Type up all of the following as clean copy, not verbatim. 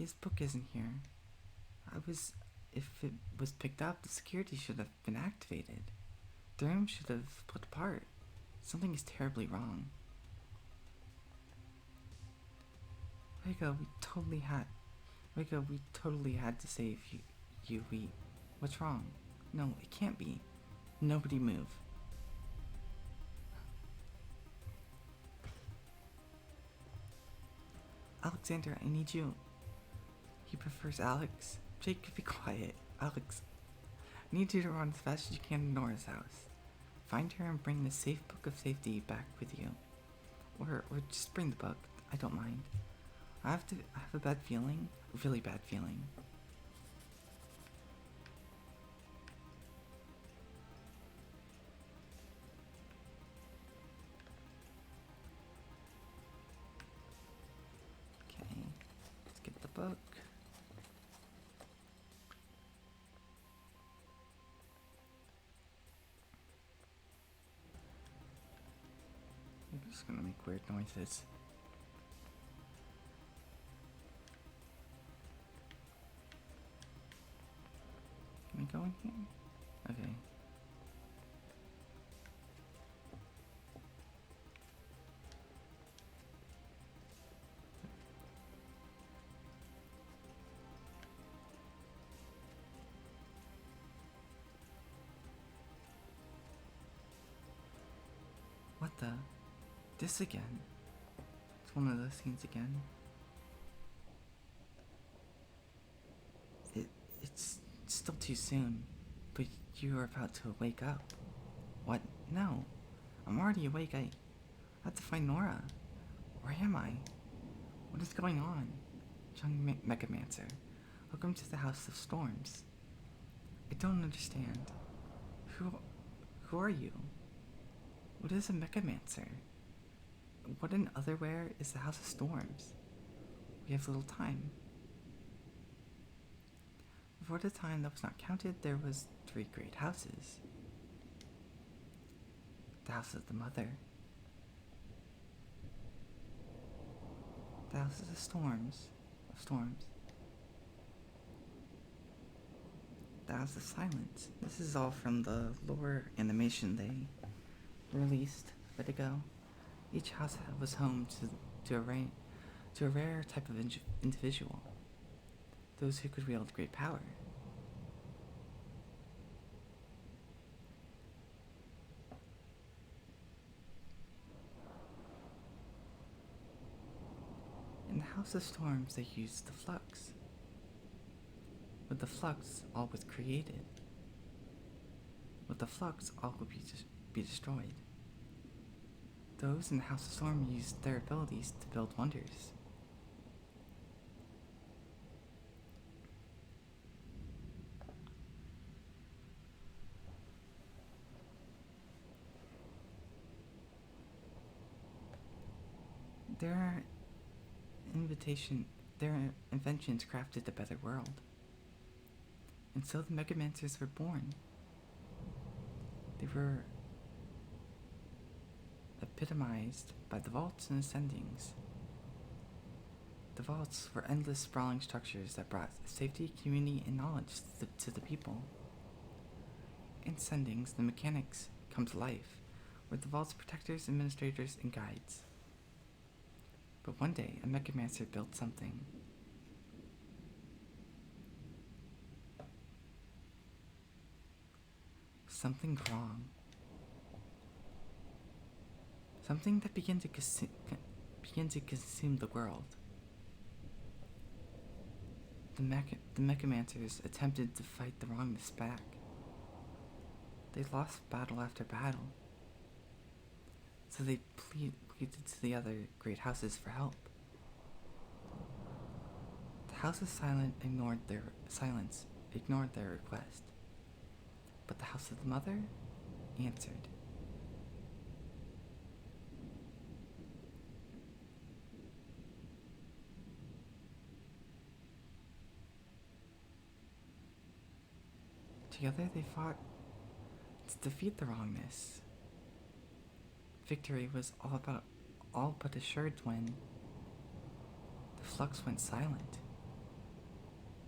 His book isn't here. I was. If it was picked up, the security should have been activated. The room should have split apart. Something is terribly wrong. Rico, we totally had to save you. What's wrong? No, it can't be. Nobody move. Alexander, I need you. He prefers Alex. Jake, be quiet. Alex, I need you to run as fast as you can to Nora's house. Find her and bring the safe book of safety back with you. Or just bring the book. I don't mind. I have a bad feeling. A really bad feeling. Okay, let's get the book. I'm just gonna make weird noises. Can I go in here? Okay. What the? This again? It's one of those scenes again. It's still too soon, but you are about to wake up. What? No. I'm already awake. I have to find Nora. Where am I? What is going on? Young Megamancer, welcome to the House of Storms. I don't understand. Who are you? What is a Megamancer? What in otherwhere is the House of Storms? We have little time. Before the time that was not counted, there was 3 great houses. The House of the Mother. The House of the Storms. The House of Silence. This is all from the lore animation they released a bit ago. Each house was home to a rare type of individual. Those who could wield great power. In the House of Storms, they used the flux. With the flux, all was created. With the flux, all would be destroyed. Those in the House of Storm used their abilities to build wonders. Their inventions crafted a better world. And so the Megamancers were born. They were epitomized by the vaults and ascendings. The vaults were endless sprawling structures that brought safety, community, and knowledge to the people. In ascendings, the mechanics come to life, with the vault's protectors, administrators, and guides. But one day, a Mechamancer built something. Something wrong. Something that began to consume the world. The Mechamancers attempted to fight the wrongness back. They lost battle after battle. So they pleaded to the other great houses for help. The House of Silence ignored their request. But the House of the Mother answered. Together they fought to defeat the wrongness. Victory was all but assured when the flux went silent.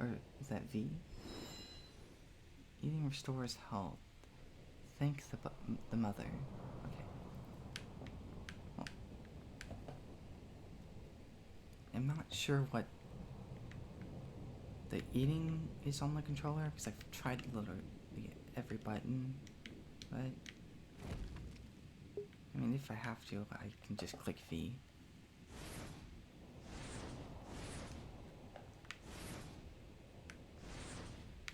Or is that V? Eating restores health. Thank the mother. Okay. Well, I'm not sure what the eating is on the controller because I've tried literally every button, but I mean, if I have to, I can just click V.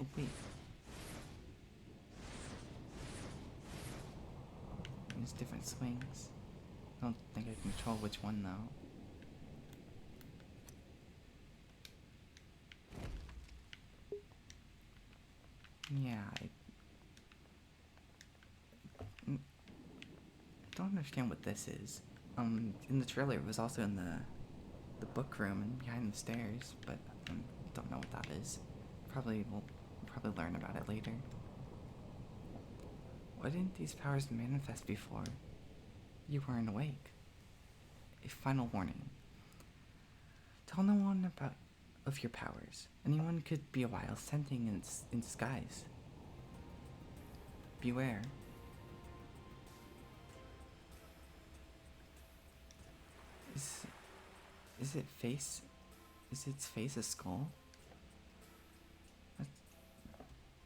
Oh wait. There's different swings. I don't think I can control which one though. Yeah, I don't understand what this is. In the trailer it was also in the book room and behind the stairs, but don't know what that is. We'll probably learn about it later. Why didn't these powers manifest before? You weren't awake. A final warning. Tell no one of your powers. Anyone could be a wild sending in disguise. Beware. Is it face? Is its face a skull?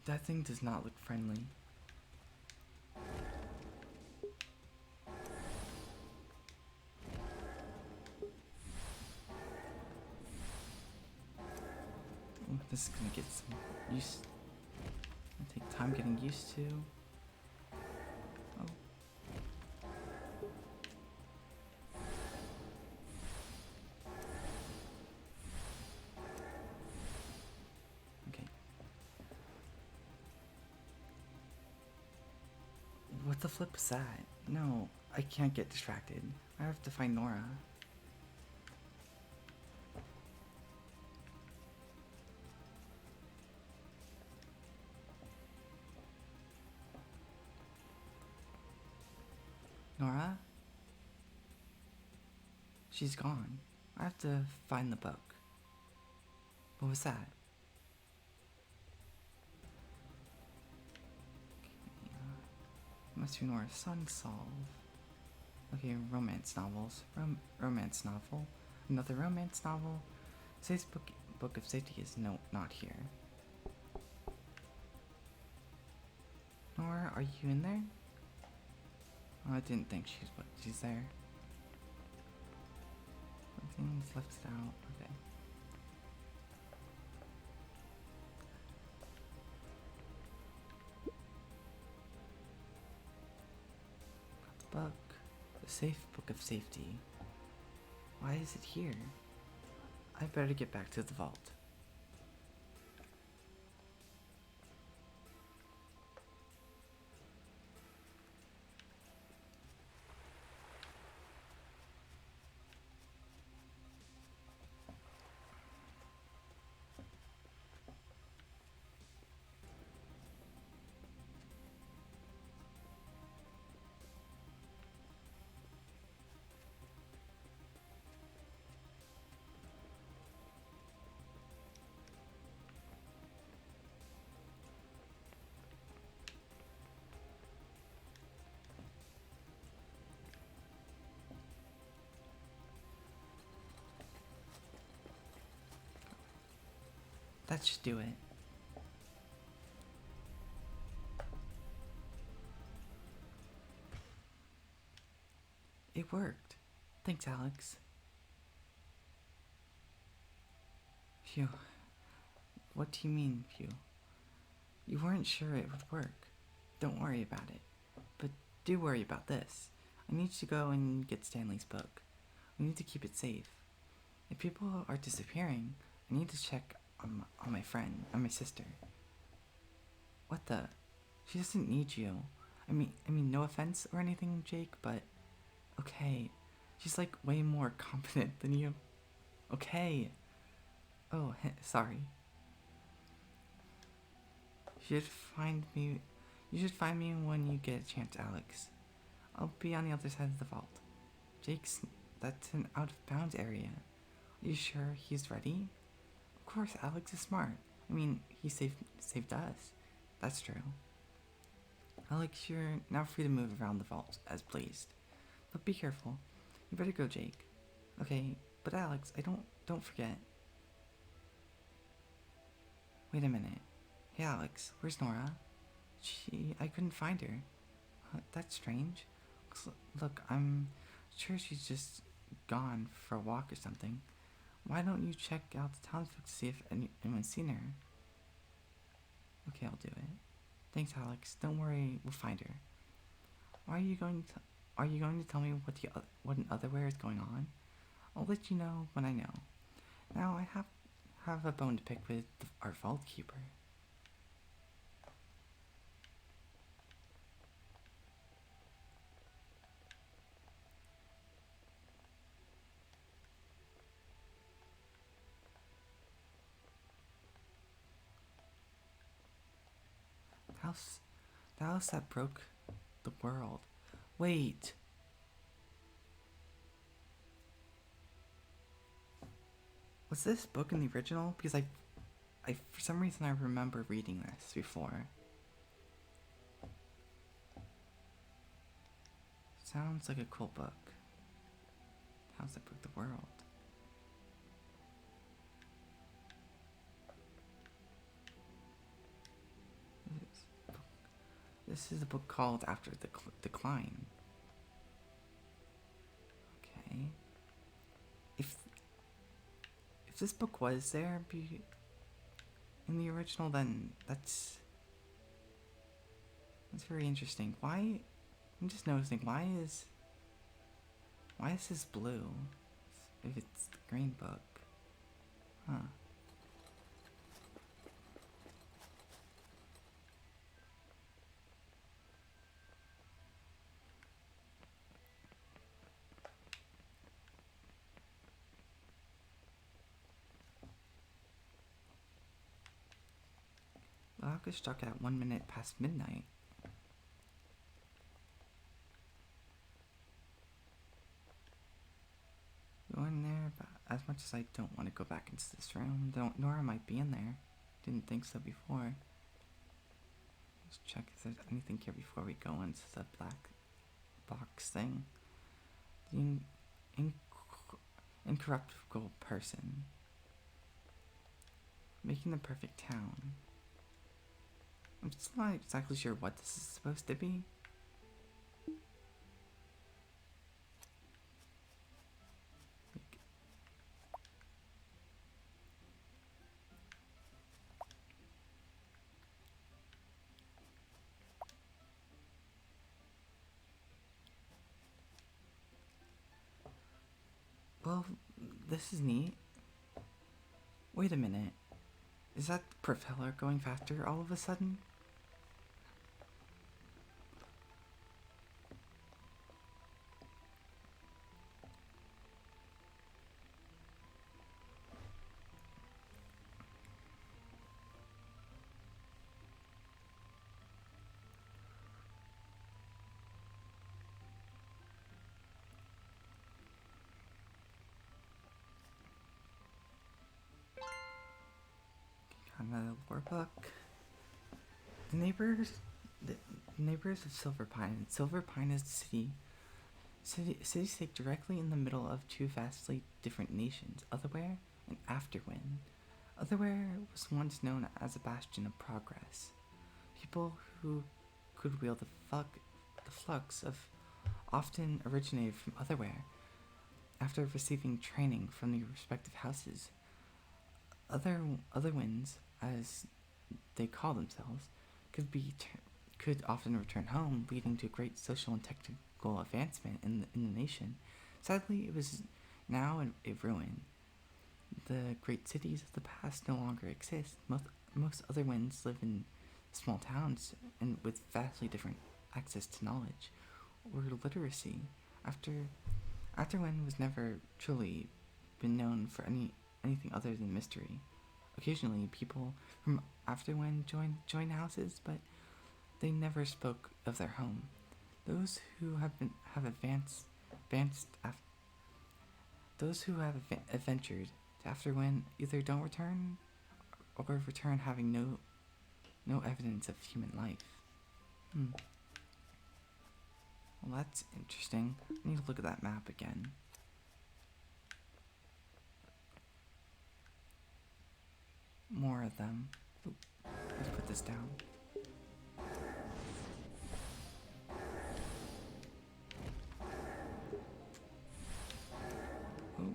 That thing does not look friendly. Ooh, this is gonna get some used. It'll take time getting used to. Oh. Okay. What the flip is that? No, I can't get distracted. I have to find Nora. Nora? She's gone. I have to find the book. What was that? Okay, must be Nora's son solve. Okay, romance novels. Romance novel. Another romance novel. Today's book of safety is not here. Nora, are you in there? Oh, I didn't think she's there. Everything's left out. Okay. Got the book. The safe book of safety. Why is it here? I better get back to the vault. That should do it. It worked. Thanks, Alex. Phew. What do you mean, phew? You weren't sure it would work. Don't worry about it. But do worry about this. I need to go and get Stanley's book. We need to keep it safe. If people are disappearing, I need to check on my sister. What the? She doesn't need you. I mean, no offense or anything, Jake, but okay. She's like way more competent than you. Okay. Oh, sorry. You should find me when you get a chance, Alex. I'll be on the other side of the vault. That's an out of bounds area. Are you sure he's ready? Of course, Alex is smart. I mean, he saved us. That's true. Alex, you're now free to move around the vault as pleased. But be careful. You better go, Jake. Okay, but Alex, don't forget. Wait a minute. Hey Alex, where's Nora? I couldn't find her. That's strange. Look, I'm sure she's just gone for a walk or something. Why don't you check out the townsfolk to see if anyone's seen her? Okay, I'll do it. Thanks, Alex. Don't worry, we'll find her. Are you going to tell me what in Otherwhere is going on? I'll let you know when I know. Now I have a bone to pick with our vault keeper. House, the house that broke the world. Wait. Was this book in the original? Because I for some reason I remember reading this before. Sounds like a cool book. House that broke the world. This is a book called After the Decline. Okay. If this book was there in the original, then that's very interesting. Why? I'm just noticing. Why is this blue? If it's the green book, huh? The clock is struck at 1 minute past midnight. Go in there, but as much as I don't want to go back into this room, Nora might be in there. Didn't think so before. Let's check if there's anything here before we go into the black box thing. The incorruptible person. Making the perfect town. I'm still not exactly sure what this is supposed to be. Well, this is neat. Wait a minute. Is that the propeller going faster all of a sudden? Another lore book. The neighbors of Silverpine. Silverpine is the city-state directly in the middle of two vastly different nations, Otherwhere and Afterwind. Otherwhere was once known as a bastion of progress. People who could wield the flux of often originated from Otherwhere after receiving training from the respective houses. Other winds, as they call themselves, could often return home, leading to great social and technical advancement in the nation. Sadly, it was now a ruin. The great cities of the past no longer exist. Most other winds live in small towns and with vastly different access to knowledge or literacy. Afterwind was never truly been known for anything other than mystery. Occasionally, people from Afterwind join houses, but they never spoke of their home. Those who have adventured to Afterwind either don't return or return having no evidence of human life. Hmm. Well, that's interesting. I need to look at that map again. More of them. Oop, let's put this down. Oop.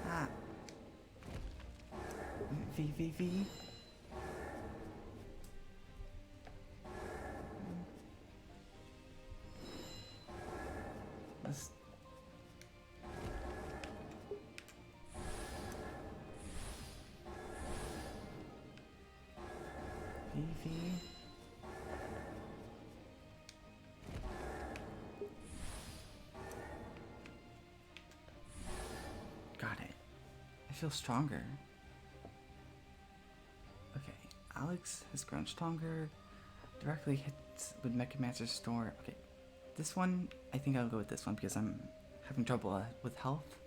Ah. V. Let's... V. Got it. I feel stronger. Okay, Alex has grown stronger. Directly hits with Mechamancer's store. Okay, this one, I think I'll go with this one because I'm having trouble with health.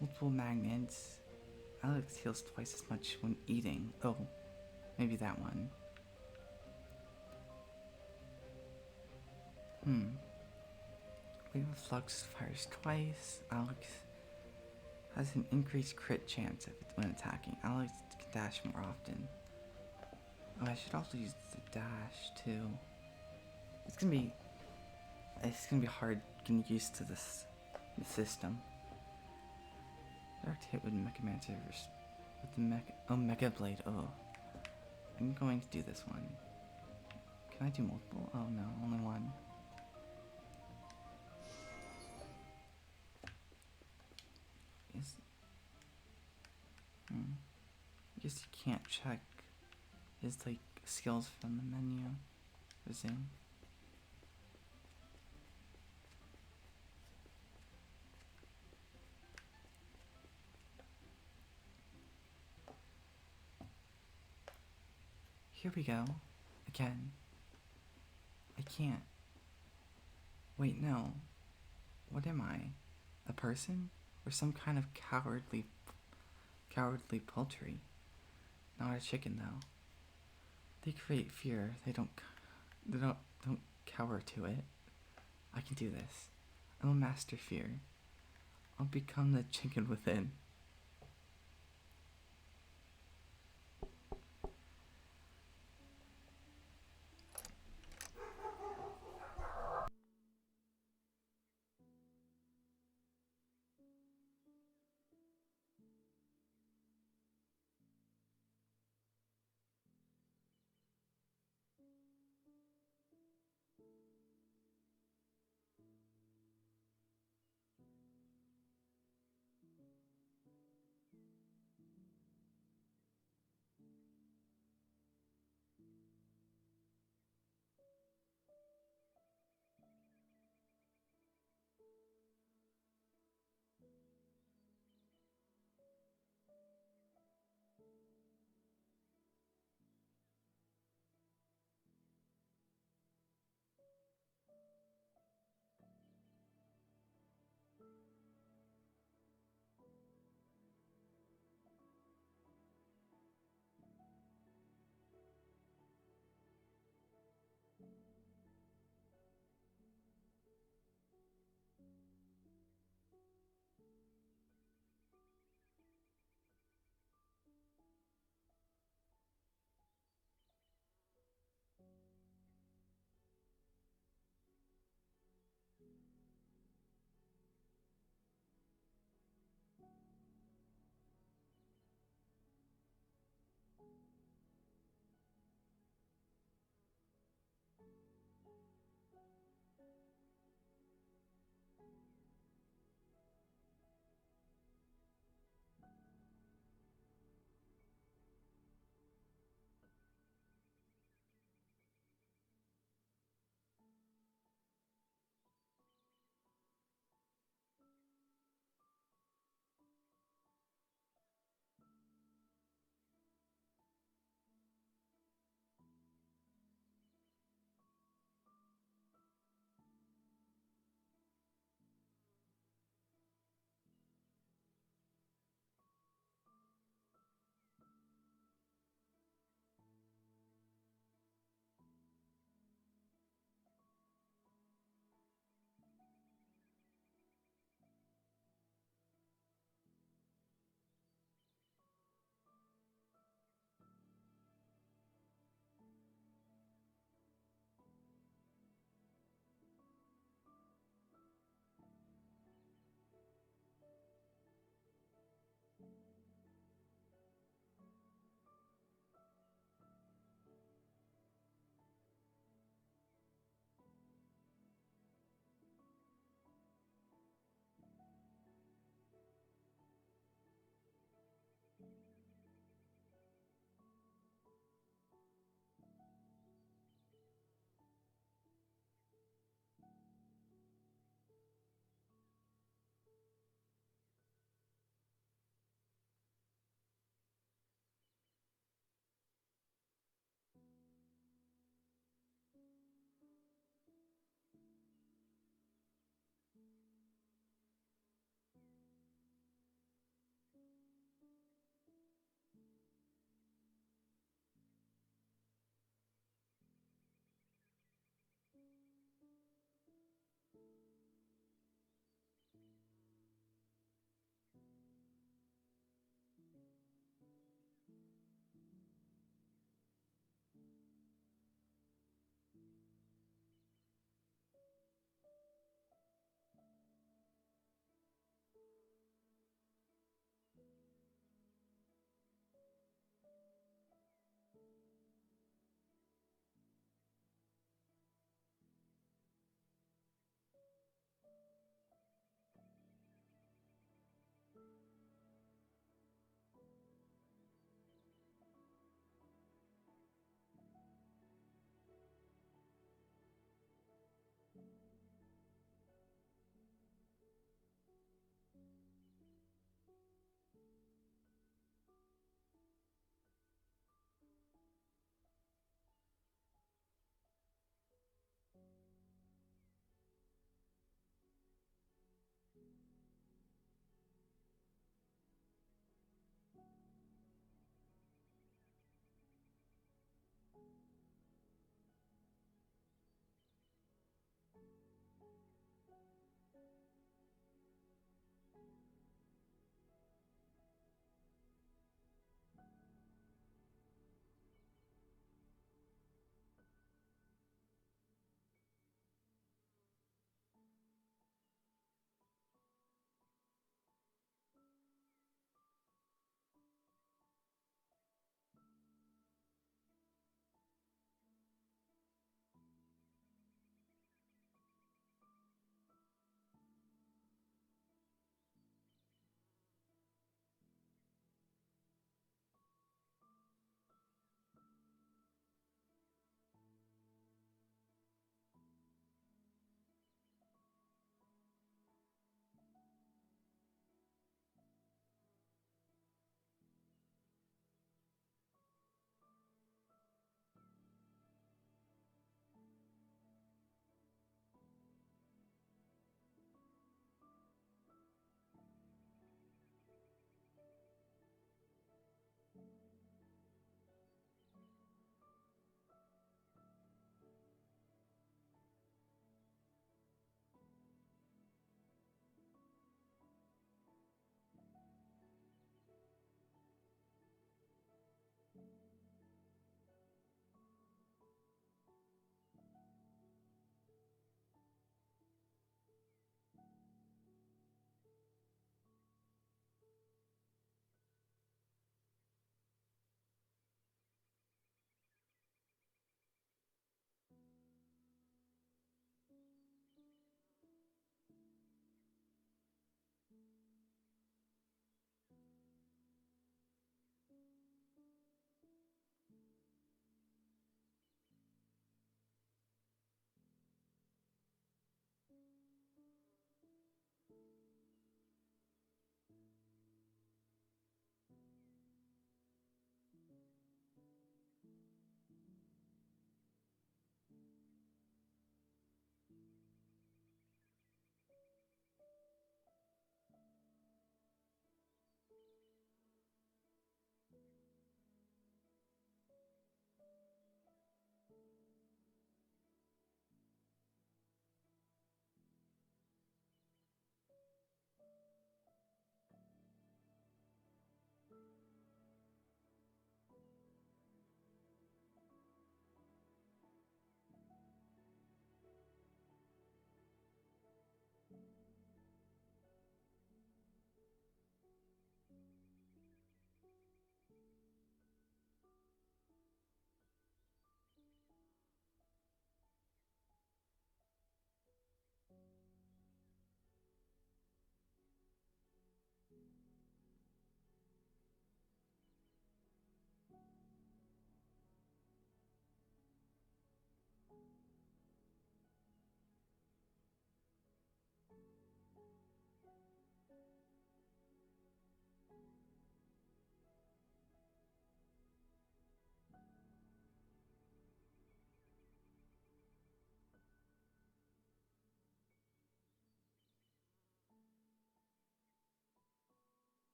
Multiple magnets. Alex heals twice as much when eating. Oh, maybe that one. Wave of Flux fires twice. Alex has an increased crit chance when attacking. Alex can dash more often. Oh, I should also use the dash too. It's gonna be hard getting used to the system. Direct hit with Mechamancer with the Mega Blade. Oh, I'm going to do this one. Can I do multiple? Oh no, only one. I guess you can't check his like skills from the menu. Resume. Here we go. Again. I can't. Wait, no. What am I? A person? Or some kind of cowardly poultry? Not a chicken, though. They create fear. They don't cower to it. I can do this. I will master fear. I'll become the chicken within.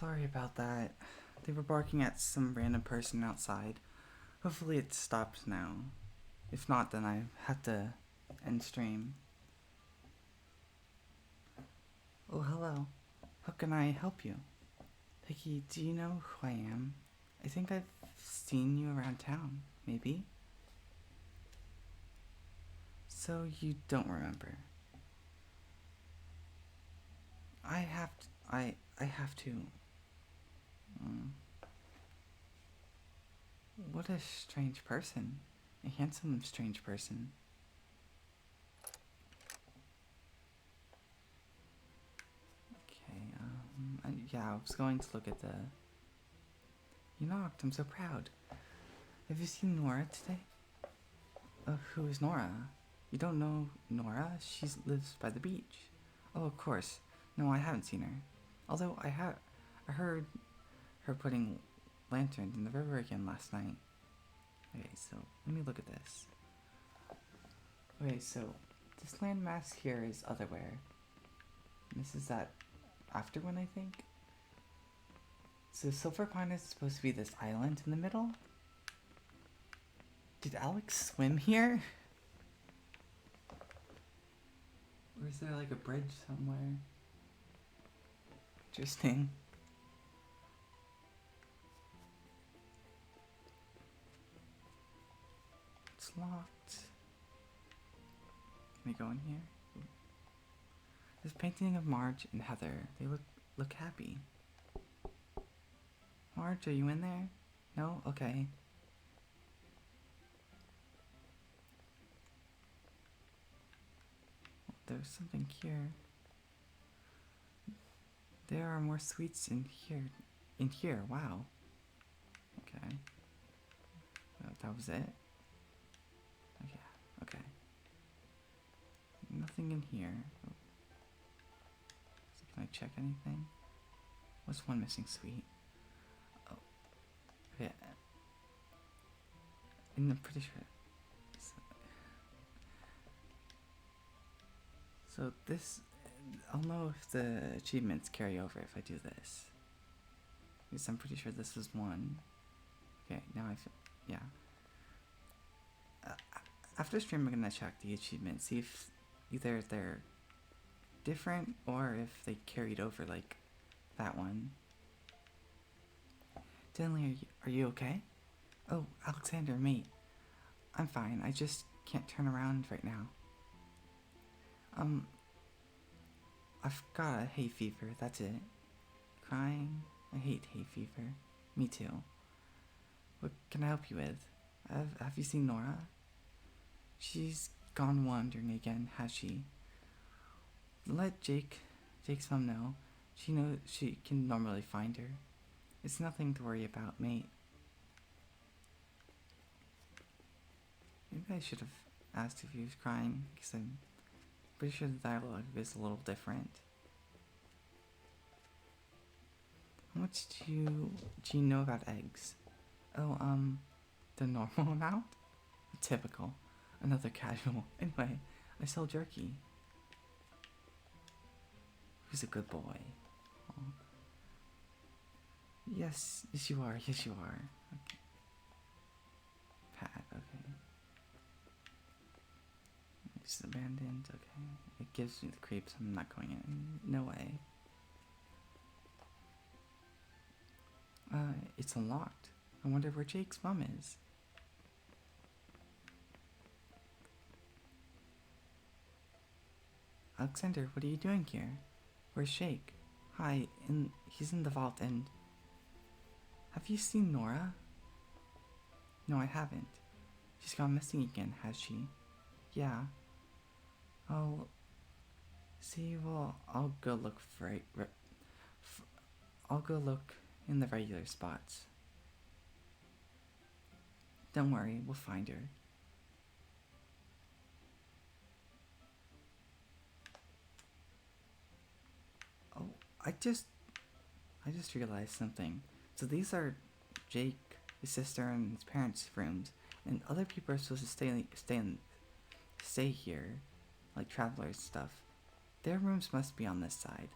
Sorry about that. They were barking at some random person outside. Hopefully it stops now. If not, then I have to end stream. Oh, hello. How can I help you? Piggy, do you know who I am? I think I've seen you around town, maybe? So you don't remember. I have to. What a strange person. A handsome, strange person. Okay, yeah, I was going to look at the... You knocked, I'm so proud. Have you seen Nora today? Who is Nora? You don't know Nora? She lives by the beach. Oh, of course. No, I haven't seen her. Although I heard her putting lanterns in the river again last night. Okay, so let me look at this. Okay, so this landmass here is Otherwhere. And this is that after one, I think. So Silverpine is supposed to be this island in the middle. Did Alex swim here? Or is there like a bridge somewhere? Interesting. It's locked. Can we go in here? This painting of Marge and Heather. They look happy. Marge, are you in there? No? Okay. There's something here. There are more sweets in here. In here, wow. Okay. That was it? Okay, okay. Nothing in here. Oh. So can I check anything? What's one missing sweet? Oh. Okay. And I'm pretty sure. So this, I'll know if the achievements carry over if I do this. Because I'm pretty sure this is one. Okay, now I feel, yeah. After stream, I'm gonna check the achievements, see if either they're different or if they carried over like that one. Denley, are you okay? Oh, Alexander, mate. I'm fine, I just can't turn around right now. I've got a hay fever, that's it. Crying? I hate hay fever. Me too. What can I help you with? Have you seen Nora? She's gone wandering again, has she? Let Jake's mom know. She knows she can normally find her. It's nothing to worry about, mate. Maybe I should have asked if he was crying, because I'm pretty sure the dialogue is a little different. How much do you know about eggs? Oh, the normal amount? Typical. Another casual. Anyway, I sell jerky. Who's a good boy? Aww. Yes, you are. Yes, you are. Okay. Pat, okay. It's abandoned, okay. It gives me the creeps, I'm not going in. No way. It's unlocked. I wonder where Jake's mom is. Alexander, what are you doing here? Where's Jake? Hi, he's in the vault and... Have you seen Nora? No, I haven't. She's gone missing again, has she? Yeah. Oh, see, well, I'll go look for I'll go look in the regular spots. Don't worry, we'll find her. Oh, I just realized something. So these are Jake, his sister, and his parents' rooms, and other people are supposed to stay here, like travelers stuff. Their rooms must be on this side.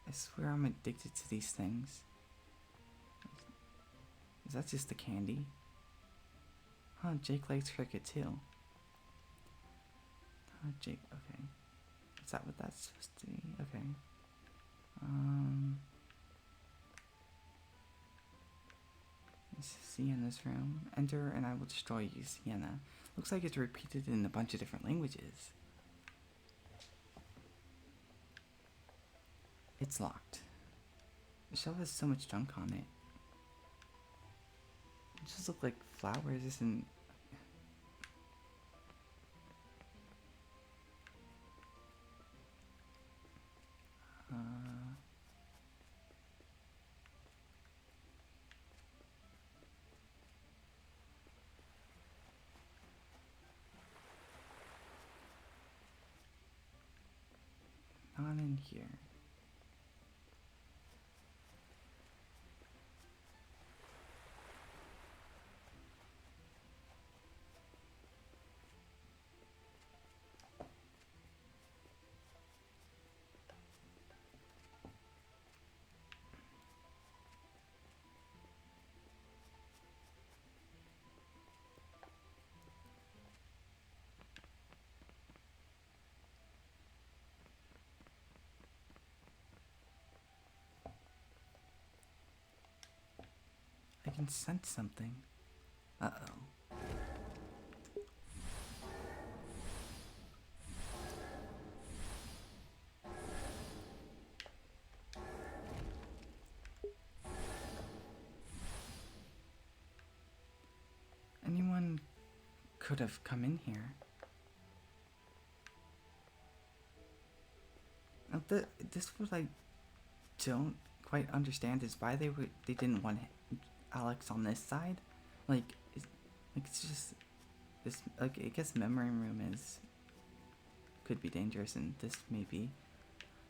I swear I'm addicted to these things. Is that just the candy? Huh, Jake likes cricket too. Jake, okay. Is that what that's supposed to be? Okay. This is Sienna's room. Enter and I will destroy you, Sienna. Looks like it's repeated in a bunch of different languages. It's locked. The shelf has so much junk on it. It just look like flowers and... not in here. I can sense something. Uh-oh. Anyone could have come in here. Now, this what I don't quite understand is why they didn't want Alex on this side. It's just this. Like, I guess memory room could be dangerous, and this may be,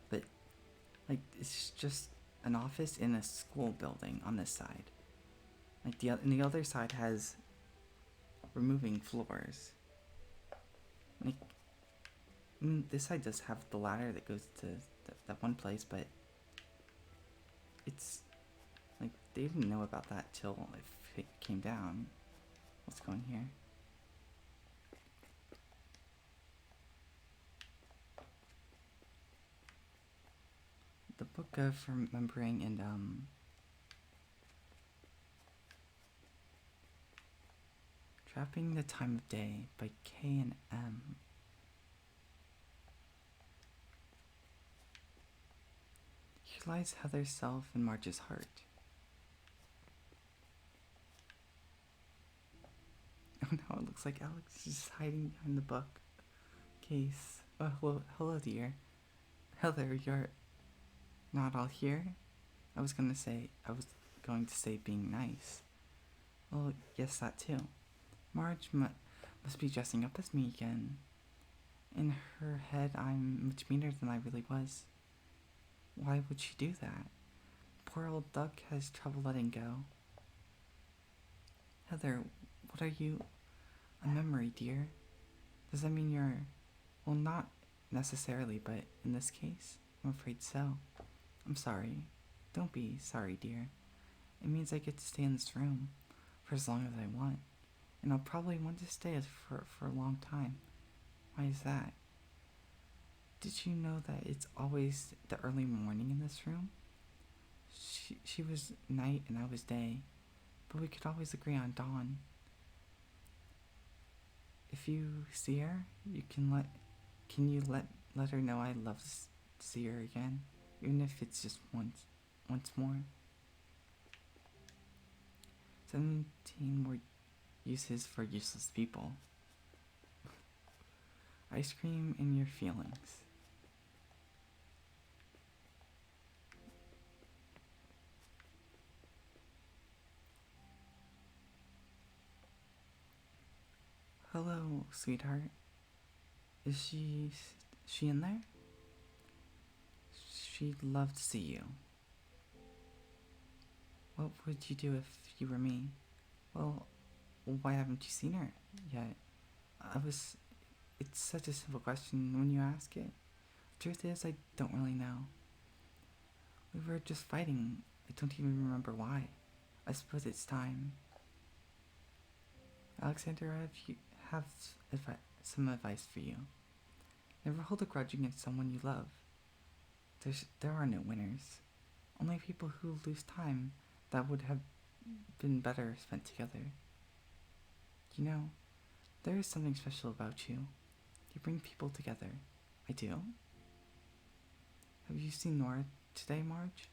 but like it's just an office in a school building on this side. Like the other side has removing floors. Like, I mean, this side does have the ladder that goes to that one place, but it's like they didn't know about that till it came down. What's going here? The Book of Remembering and Trapping the Time of Day by K and M. Here lies Heather's self and Marge's heart. Oh no, it looks like Alex is just hiding behind the book case. Oh, hello dear. Heather, you're not all here? I was going to say being nice. Well, yes, that too. Marge must be dressing up as me again. In her head, I'm much meaner than I really was. Why would she do that? Poor old Duck has trouble letting go. Heather, what are you? A memory, dear. Does that mean you're... Well, not necessarily, but in this case, I'm afraid so. I'm sorry. Don't be sorry, dear. It means I get to stay in this room for as long as I want. And I'll probably want to stay for a long time. Why is that? Did you know that it's always the early morning in this room? She was night and I was day, but we could always agree on dawn. If you see her, can you let her know I love to see her again, even if it's just once more. 17 more uses for useless people. Ice cream in your feelings. Hello, sweetheart. Is she in there? She'd love to see you. What would you do if you were me? Well, why haven't you seen her yet? It's such a simple question when you ask it. Truth is, I don't really know. We were just fighting. I don't even remember why. I suppose it's time. Alexander, have some advice for you. Never hold a grudge against someone you love. There are no winners. Only people who lose time that would have been better spent together. You know, there is something special about you. You bring people together. I do. Have you seen Nora today, Marge?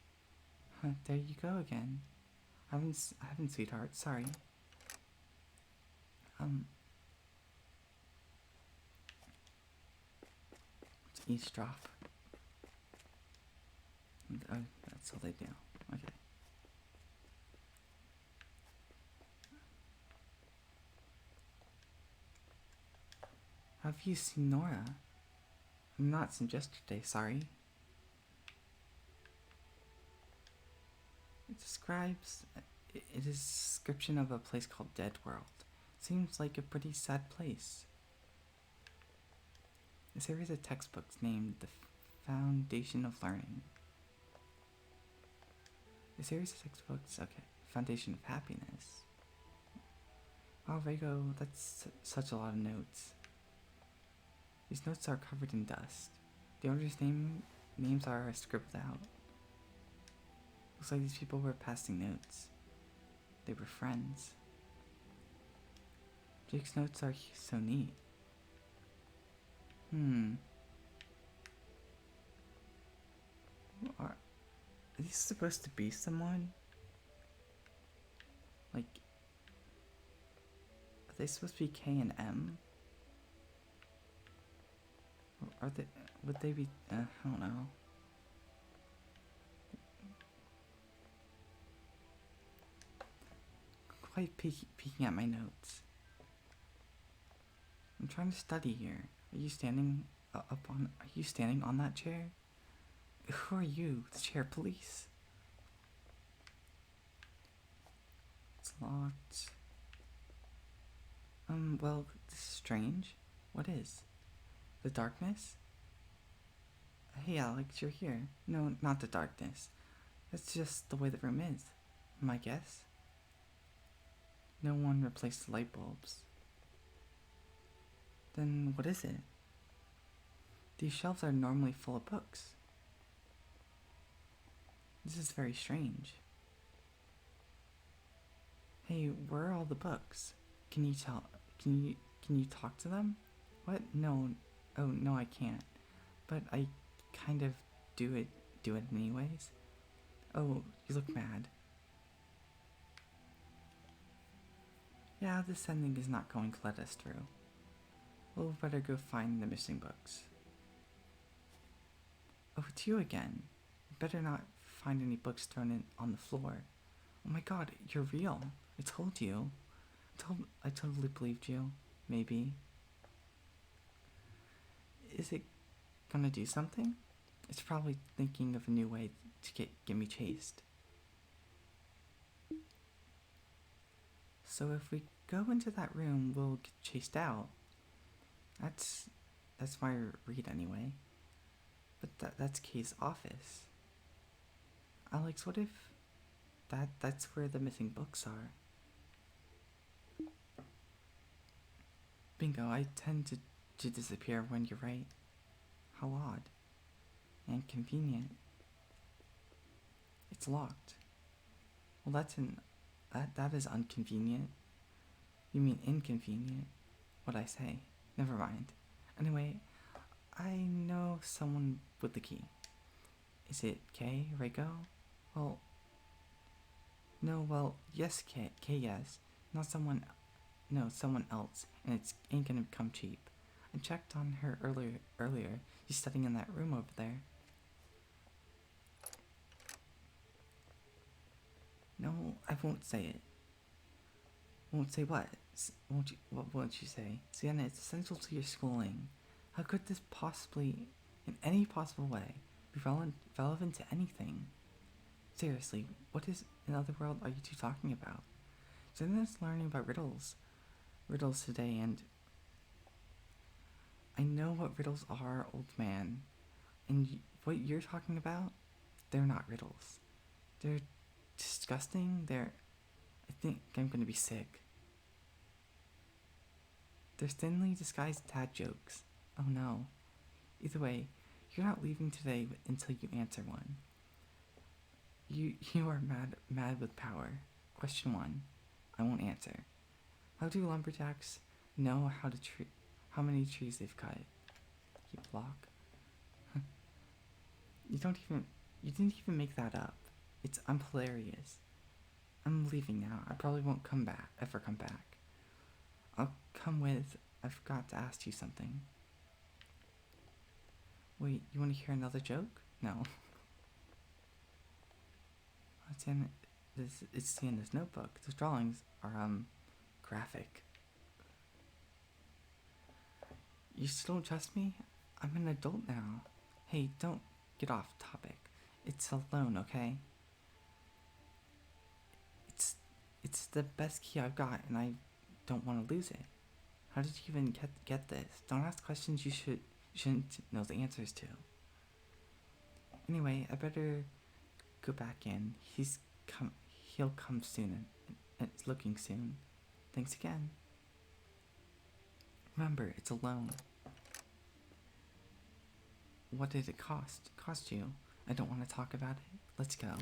There you go again. I haven't, sweetheart. Sorry. It's eavesdrop. Oh, that's all they do. Okay. Have you seen Nora? Not since yesterday, sorry. It is a description of a place called Dead World. Seems like a pretty sad place. A series of textbooks named The Foundation of Learning. A series of textbooks, okay. Foundation of Happiness. Wow, Rego, that's such a lot of notes. These notes are covered in dust. The owner's names are scribbled out. Looks like these people were passing notes. They were friends. Jake's notes are so neat. Are these supposed to be someone? Like, are they supposed to be K and M? Or are they? Would they be? I don't know. Quite peeking at my notes. I'm trying to study here. Are you standing Are you standing on that chair? Who are you? The chair police. It's locked. Well, this is strange. What is? The darkness? Hey, Alex, you're here. No, not the darkness. That's just the way the room is. My guess? No one replaced the light bulbs. Then what is it? These shelves are normally full of books. This is very strange. Hey, where are all the books? Can you talk to them? What? No. Oh, no, I can't. But I kind of do it anyways. Oh, you look mad. Yeah, this ending is not going to let us through. We'll better go find the missing books. Oh, it's you again. You better not find any books thrown on the floor. Oh my god, you're real. I told you. I totally believed you. Maybe. Is it gonna do something? It's probably thinking of a new way to get me chased. So if we go into that room, we'll get chased out. That's my read anyway. But that's Kay's office. Alex, what if that's where the missing books are? Bingo, I tend to disappear when you're right. How odd. And convenient. It's locked. Well, that is inconvenient. You mean inconvenient? What'd I say? Never mind. Anyway, I know someone with the key. Is it Kay, Reiko? Well, no, well, yes, Kay, yes. Not someone, no, someone else, and it ain't gonna come cheap. I checked on her earlier. She's studying in that room over there. No, I won't say it. Won't say what? What won't you say? Sienna, it's essential to your schooling. How could this possibly, in any possible way, be relevant to anything? Seriously, what in other world are you two talking about? Sienna's learning about riddles today, and I know what riddles are, old man. And what you're talking about? They're not riddles. They're disgusting. I think I'm gonna be sick. They're thinly disguised dad jokes. Oh no. Either way, you're not leaving today until you answer one. You are mad with power. Question 1. I won't answer. How do lumberjacks know how many trees they've cut? Keep block. You didn't even make that up. I'm hilarious. I'm leaving now. I probably won't ever come back. I'll come with. I forgot to ask you something. Wait, you want to hear another joke? No. It's in this notebook. Those drawings are graphic. You still don't trust me? I'm an adult now. Hey, don't get off topic. It's a loan, okay? It's the best key I've got, and I don't want to lose it. How did you even get this? Don't ask questions you shouldn't know the answers to. Anyway, I better go back in. He'll come soon, and it's looking soon. Thanks again. Remember, it's a loan. What did it cost you? I don't want to talk about it. Let's go.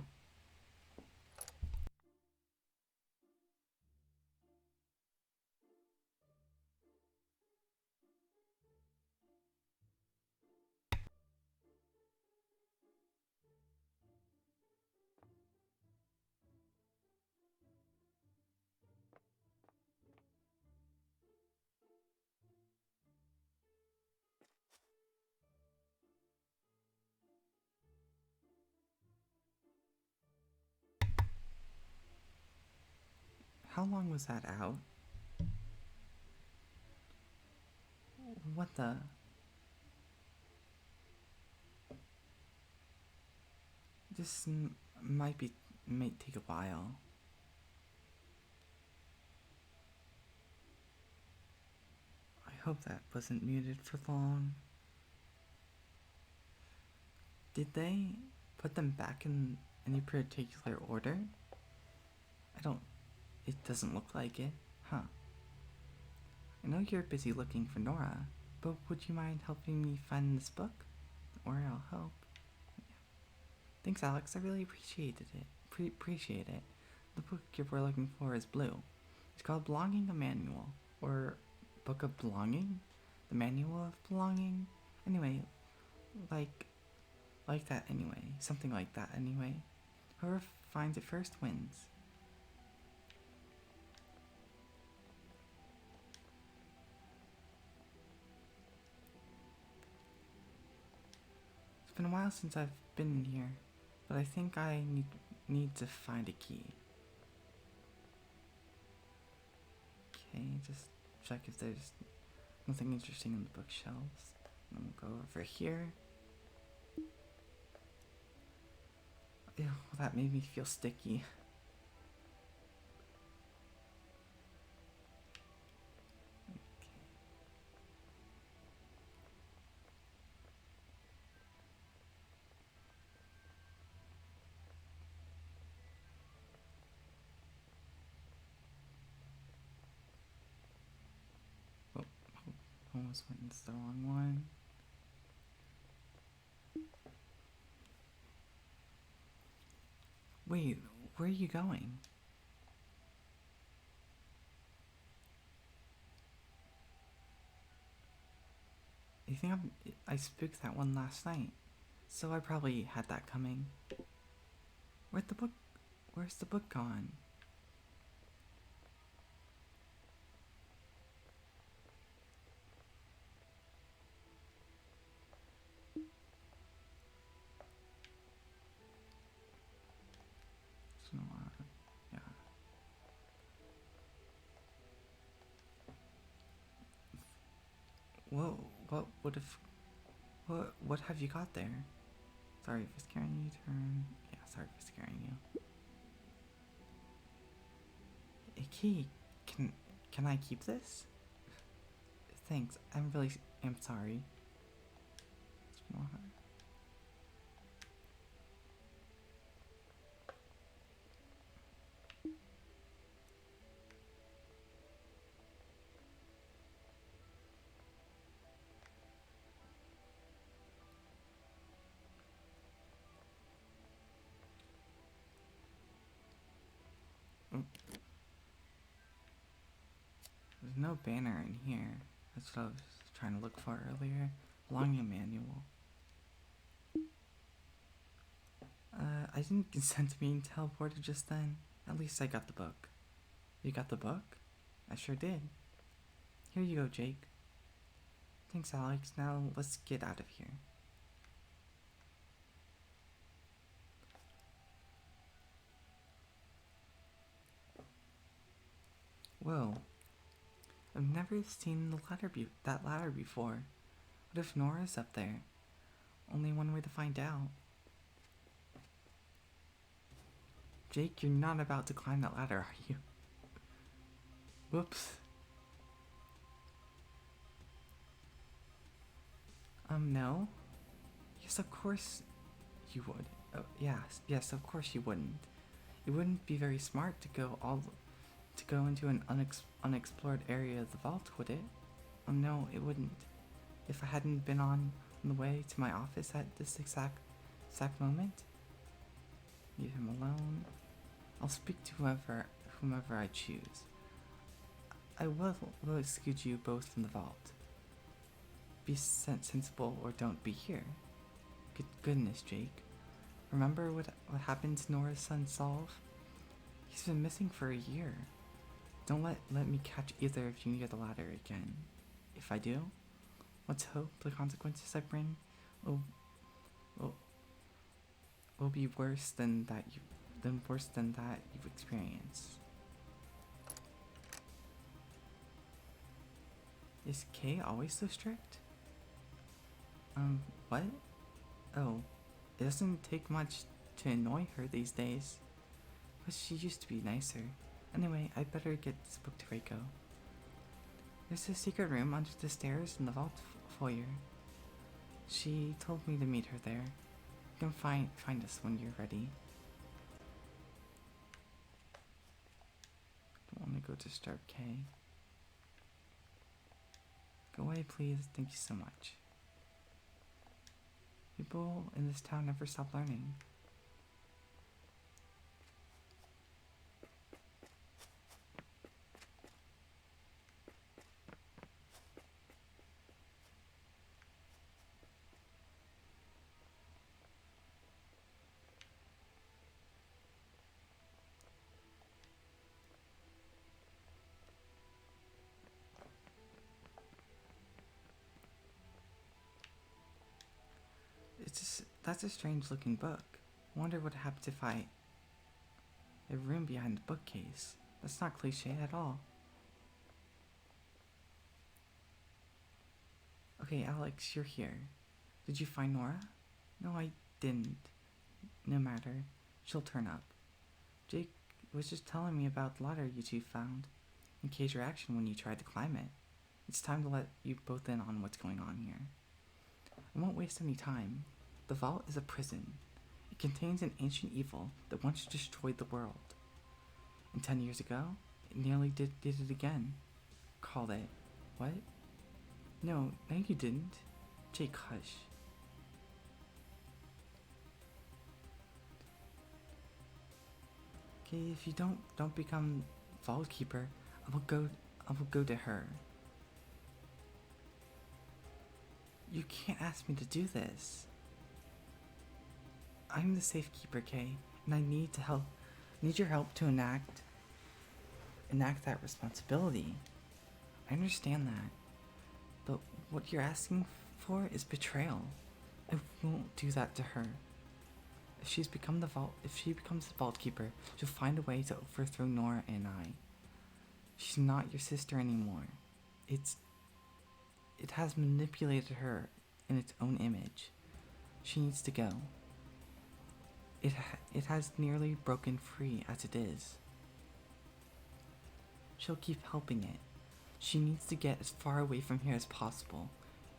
How long was that out? What the? This might take a while. I hope that wasn't muted for long. Did they put them back in any particular order? It doesn't look like it, huh? I know you're busy looking for Nora, but would you mind helping me find this book? Or I'll help. Thanks, Alex. I really appreciate it. The book you were looking for is blue. It's called Belonging, a Manual, or Book of Belonging, the Manual of Belonging. Anyway, like that anyway. Something like that anyway. Whoever finds it first wins. It's been a while since I've been in here, but I think I need to find a key. Okay, just check if there's nothing interesting in the bookshelves. And we'll go over here. Ew, that made me feel sticky. Almost went into the wrong one. Wait, where are you going? I think I spooked that one last night, so I probably had that coming. Where's the book gone? Yeah. Whoa, what have you got there? Sorry for scaring you, turn. Yeah, sorry for scaring you. A key. Can I keep this? Thanks. I'm sorry. There's no banner in here. That's what I was trying to look for earlier. Login manual. I didn't consent to being teleported just then. At least I got the book. You got the book? I sure did. Here you go, Jake. Thanks, Alex. Now let's get out of here. Whoa. I've never seen that ladder before. What if Nora's up there? Only one way to find out. Jake, you're not about to climb that ladder, are you? Whoops. No? Yes, of course you would. Oh, yes, of course you wouldn't. It wouldn't be very smart to go into an unexplored area of the vault, would it? No, it wouldn't. If I hadn't been on the way to my office at this exact moment. Leave him alone. I'll speak to whomever I choose. I will excuse you both from the vault. Be sensible or don't be here. Good goodness, Jake. Remember what happened to Nora's son Solve? He's been missing for a year. Don't let me catch either of you near the ladder again. If I do, let's hope the consequences I bring will be worse than that you've experienced. Is Kay always so strict? What? Oh, it doesn't take much to annoy her these days. But she used to be nicer. Anyway, I better get this book to Reiko. There's a secret room under the stairs in the vault foyer. She told me to meet her there. You can find us when you're ready. Don't want to go disturb Kay. Go away, please. Thank you so much. People in this town never stop learning. That's a strange looking book. Wonder what happened if a room behind the bookcase. That's not cliche at all. Okay, Alex, you're here. Did you find Nora? No, I didn't. No matter. She'll turn up. Jake was just telling me about the ladder you two found and Kay's reaction when you tried to climb it. It's time to let you both in on what's going on here. I won't waste any time. The vault is a prison. It contains an ancient evil that once destroyed the world. And 10 years ago, it nearly did it again. Called it. What? No, you didn't. Jake, hush. Okay, if you don't become Vault Keeper, I will go to her. You can't ask me to do this. I'm the safekeeper, Kay, and I need your help to enact that responsibility. I understand that, but what you're asking for is betrayal. I won't do that to her. If she becomes the Vault Keeper, she'll find a way to overthrow Nora and I. She's not your sister anymore. It has manipulated her in its own image. She needs to go. It has nearly broken free as it is. She'll keep helping it. She needs to get as far away from here as possible.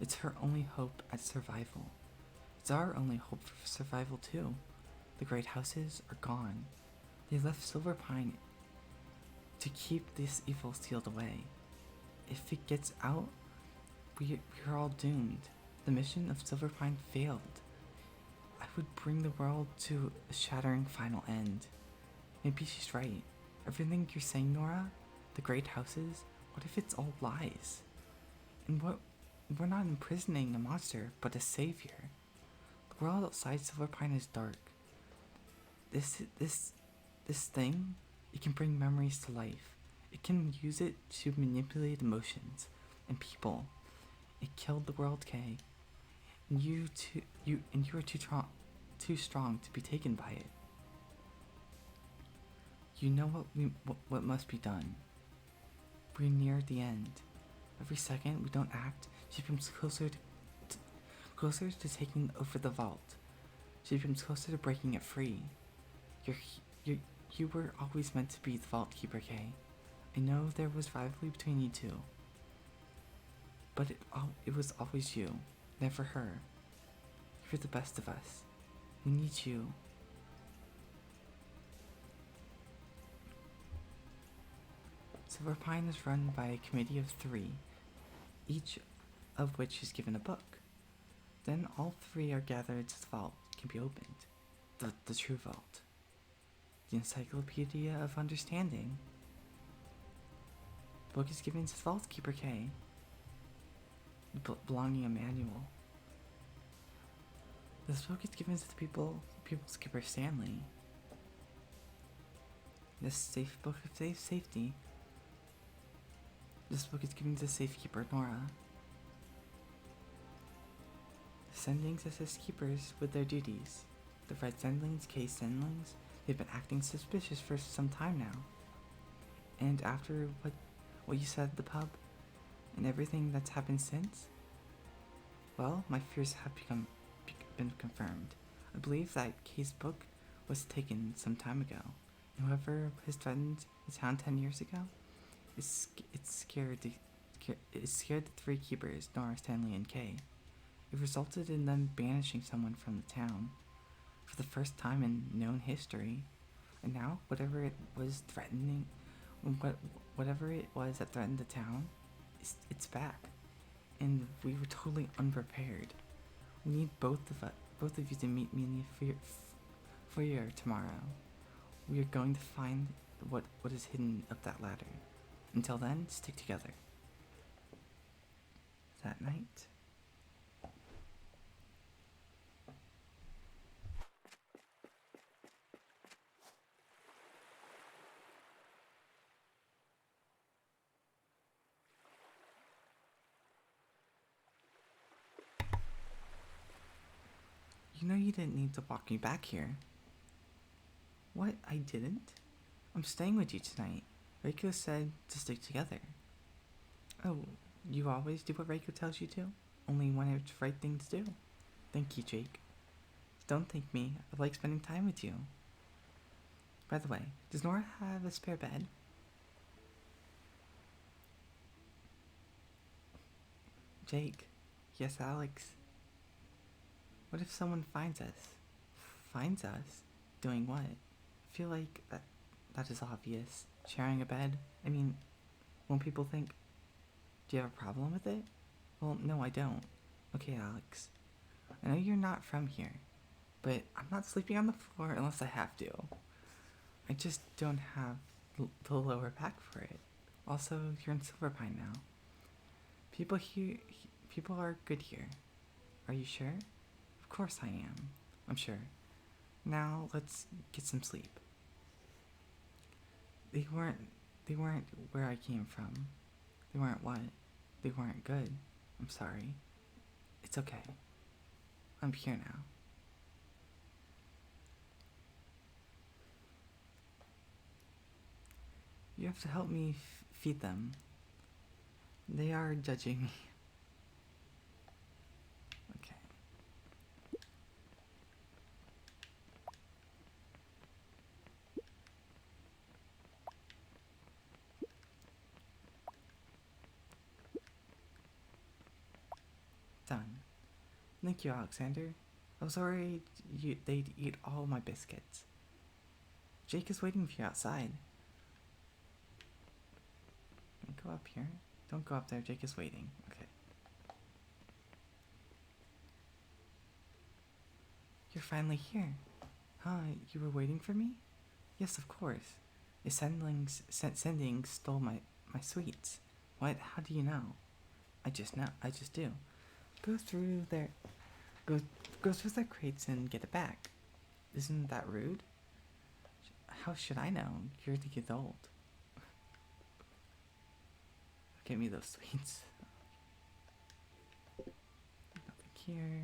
It's her only hope at survival. It's our only hope for survival too. The great houses are gone. They left Silverpine to keep this evil sealed away. If it gets out, we're all doomed. The mission of Silverpine failed. I would bring the world to a shattering final end. Maybe she's right. Everything you're saying, Nora, the great houses, what if it's all lies? And what we're not imprisoning a monster, but a savior. The world outside Silverpine is dark. This thing, it can bring memories to life. It can use it to manipulate emotions and people. It killed the world, Kay. And you are too strong to be taken by it. You know what must be done. We're near the end. Every second we don't act, she becomes closer to taking over the vault. She becomes closer to breaking it free. You were always meant to be the Vault Keeper, Kay. I know there was rivalry between you two, but it was always you, never her. You're the best of us. We need you. Silverpine is run by a committee of 3, each of which is given a book. Then all 3 are gathered so the vault can be opened. The true vault. The Encyclopedia of Understanding. The book is given to the Vault Keeper K, belonging a manual. This book is given to the People's Keeper Stanley. This safe book of safety. This book is given to the Safekeeper Nora. The Sendlings assist keepers with their duties. The Red Sendlings, K Sendlings, they've been acting suspicious for some time now. And after what you said at the pub, and everything that's happened since, well, my fears have been confirmed. I believe that K's book was taken some time ago, and whoever has threatened the town 10 years ago is scared the 3 keepers, Nora, Stanley, and Kay. It resulted in them banishing someone from the town for the first time in known history. And now, whatever it was that threatened the town, it's back. And we were totally unprepared. We need both of you to meet me in the foyer tomorrow. We are going to find what is hidden up that ladder. Until then, stick together. That night, you know you didn't need to walk me back here. What? I didn't? I'm staying with you tonight. Reiko said to stick together. Oh, you always do what Reiko tells you to? Only when it's the right thing to do. Thank you, Jake. Don't thank me. I like spending time with you. By the way, does Nora have a spare bed? Jake. Yes, Alex. What if someone finds us? Finds us? Doing what? I feel like that is obvious. Sharing a bed? I mean, won't people think, do you have a problem with it? Well, no, I don't. Okay, Alex. I know you're not from here, but I'm not sleeping on the floor unless I have to. I just don't have the lower back for it. Also, you're in Silverpine now. People are good here. Are you sure? Of course I am. I'm sure. Now, let's get some sleep. They weren't where I came from. They weren't what? They weren't good. I'm sorry. It's okay. I'm here now. You have to help me feed them. They are judging me. Okay. Done. Thank you, Alexander. I was worried they'd eat all my biscuits. Jake is waiting for you outside. Go up here. Don't go up there. Jake is waiting. Okay. You're finally here. Huh? You were waiting for me? Yes, of course. Sending stole my sweets. What? How do you know? I just know. I just do. Go through their go go through their crates and get it back. Isn't that rude? How should I know? You're the adult. Give me those sweets. Nothing here.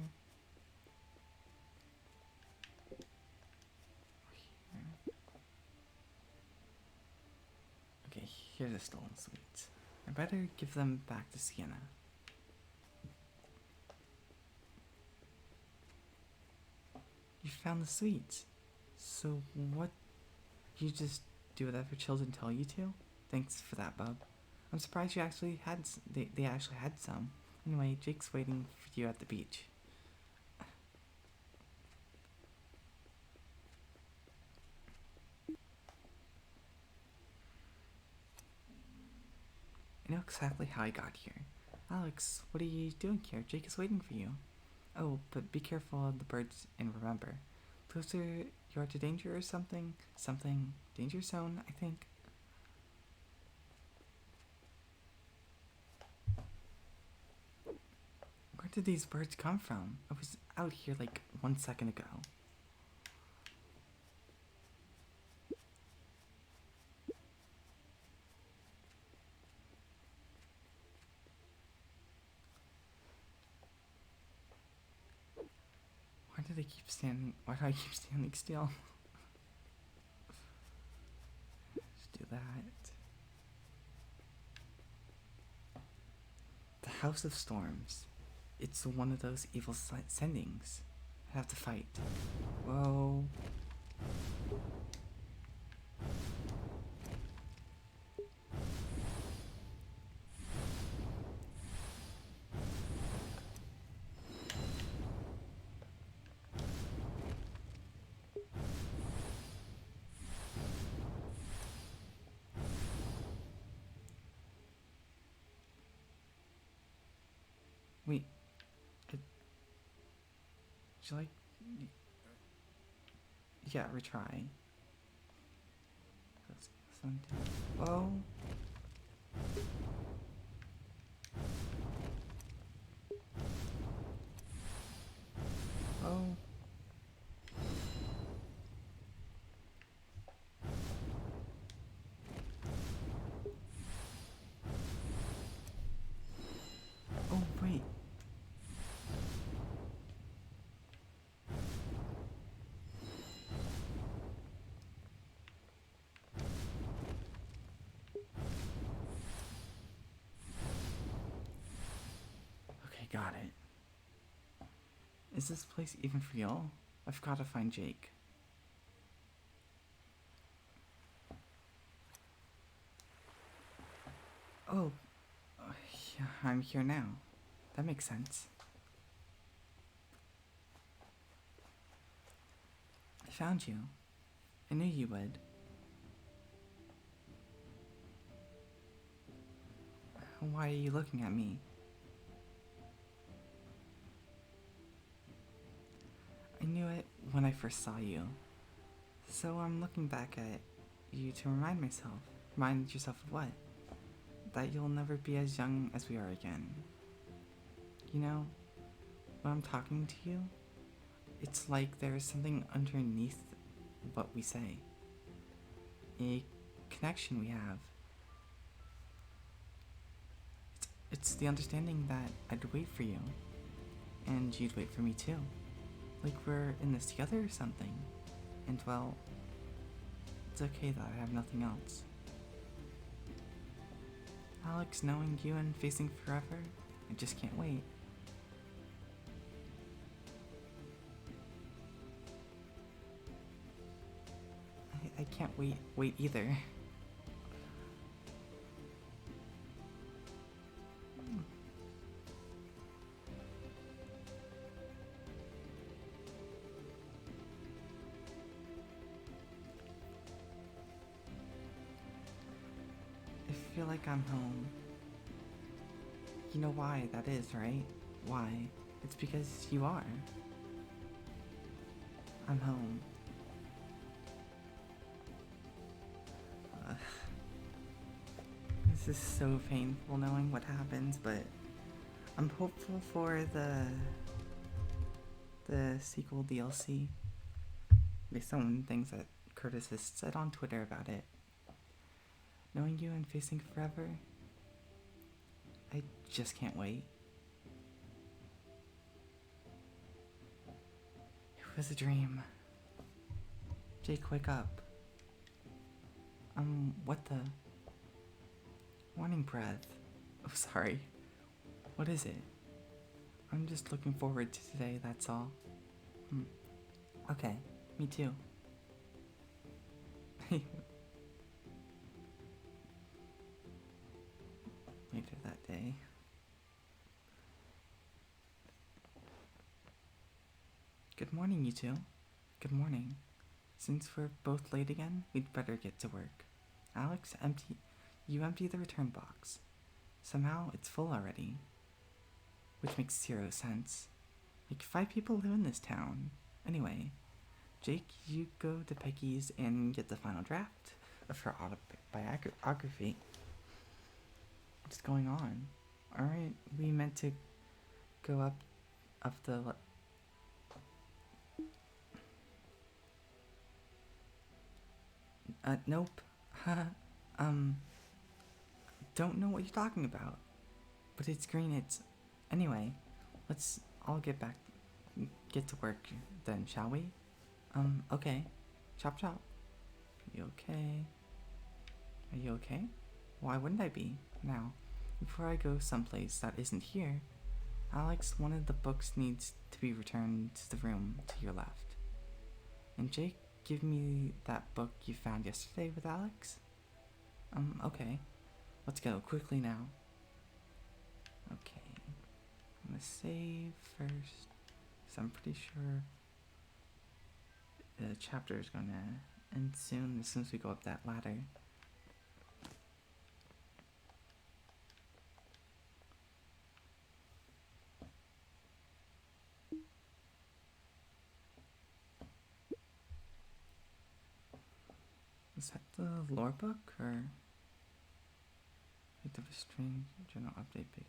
Okay, here's the stolen sweets. I better give them back to Sienna. You found the sweets. So what? You just do whatever children tell you to? Thanks for that, bub. I'm surprised you actually had. They actually had some. Anyway, Jake's waiting for you at the beach. I know exactly how I got here. Alex, what are you doing here? Jake is waiting for you. Oh, but be careful of the birds and remember. Closer you are to danger or something. Something. Danger zone, I think. Where did these birds come from? I was out here like 1 second ago. Why do I keep standing still? Let's do that. The House of Storms. It's one of those evil sendings. I have to fight. Whoa. Wait. Would you like... Yeah, retry. Whoa. Oh. Oh, wait. Okay, got it. Is this place even real? I've got to find Jake. Oh, yeah, I'm here now. That makes sense. I found you. I knew you would. Why are you looking at me? I knew it when I first saw you. So I'm looking back at you to remind yourself of what? That you'll never be as young as we are again. You know, when I'm talking to you, it's like there's something underneath what we say. A connection we have. It's the understanding that I'd wait for you, and you'd wait for me too. Like we're in this together or something. And well, it's okay that I have nothing else. Alex, knowing you and facing forever, I just can't wait. I can't wait either. I feel like I'm home. You know why that is, right? Why? It's because you are. I'm home. This is so painful knowing what happens, but I'm hopeful for the sequel DLC based on things that Curtis has said on Twitter about it. Knowing you and facing forever, I just can't wait. It was a dream. Jake, wake up. What the? Morning breath. Oh, sorry. What is it? I'm just looking forward to today, that's all. Okay, me too. Later that day. Good morning, you two. Good morning. Since we're both late again, we'd better get to work. Alex, you empty the return box. Somehow, it's full already. Which makes 0 sense. Like, 5 people live in this town. Anyway, Jake, you go to Peggy's and get the final draft of her autobiography. What's going on? Aren't we meant to go up the... Nope. Don't know what you're talking about. But it's green, Anyway, let's all get to work then, shall we? Okay. Chop chop. You okay? Are you okay? Why wouldn't I be? Now, before I go someplace that isn't here, Alex, one of the books needs to be returned to the room to your left. And Jake, give me that book you found yesterday with Alex? Okay. Let's go, quickly now. Okay. I'm gonna save first, because I'm pretty sure the chapter is gonna end soon, as soon as we go up that ladder. Is that the lore book, or the strange general update page?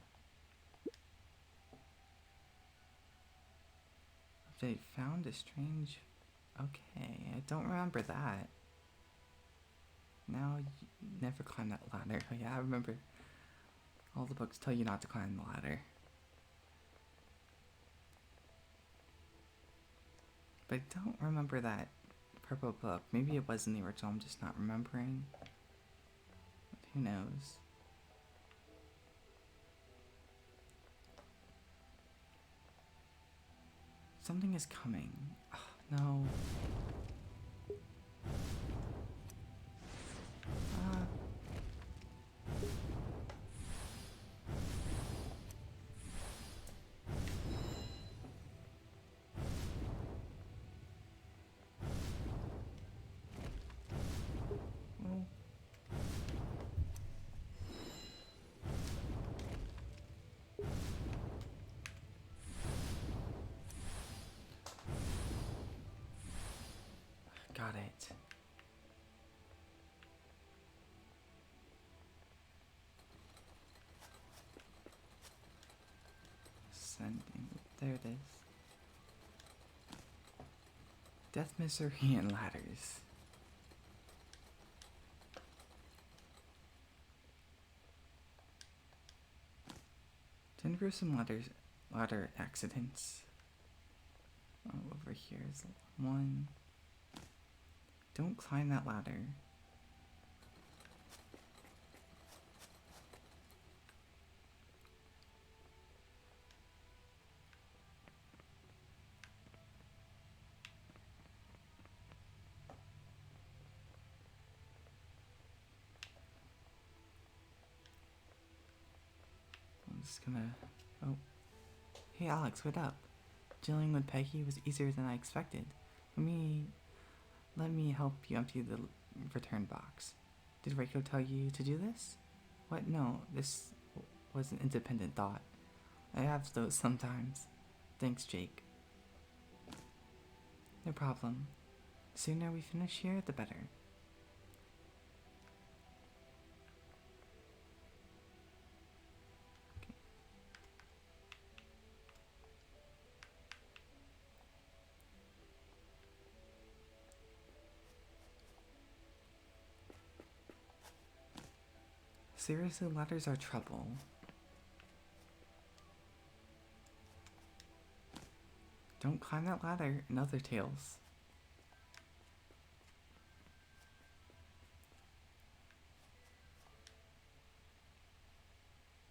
Update found a strange... Okay, I don't remember that. Now, you never climb that ladder. Oh yeah, I remember. All the books tell you not to climb the ladder. But I don't remember that purple book. Maybe it was in the original, I'm just not remembering. But who knows? Something is coming. Oh, no. Got it. Sending. There it is. Death, misery, and ladders. 10 gruesome ladder accidents. Oh, over here is one. Don't climb that ladder. I'm just gonna... Oh. Hey Alex, what up? Dealing with Peggy was easier than I expected. Let me help you empty the return box. Did Reiko tell you to do this? What? No, this was an independent thought. I have those sometimes. Thanks, Jake. No problem. The sooner we finish here, the better. Seriously, ladders are trouble. Don't climb that ladder and other tales.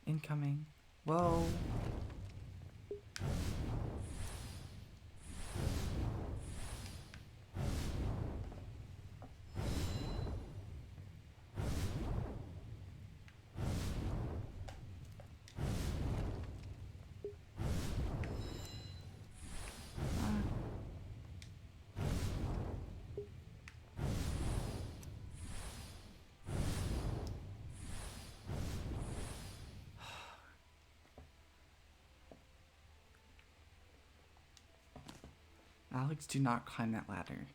Incoming. Whoa. Alex, do not climb that ladder.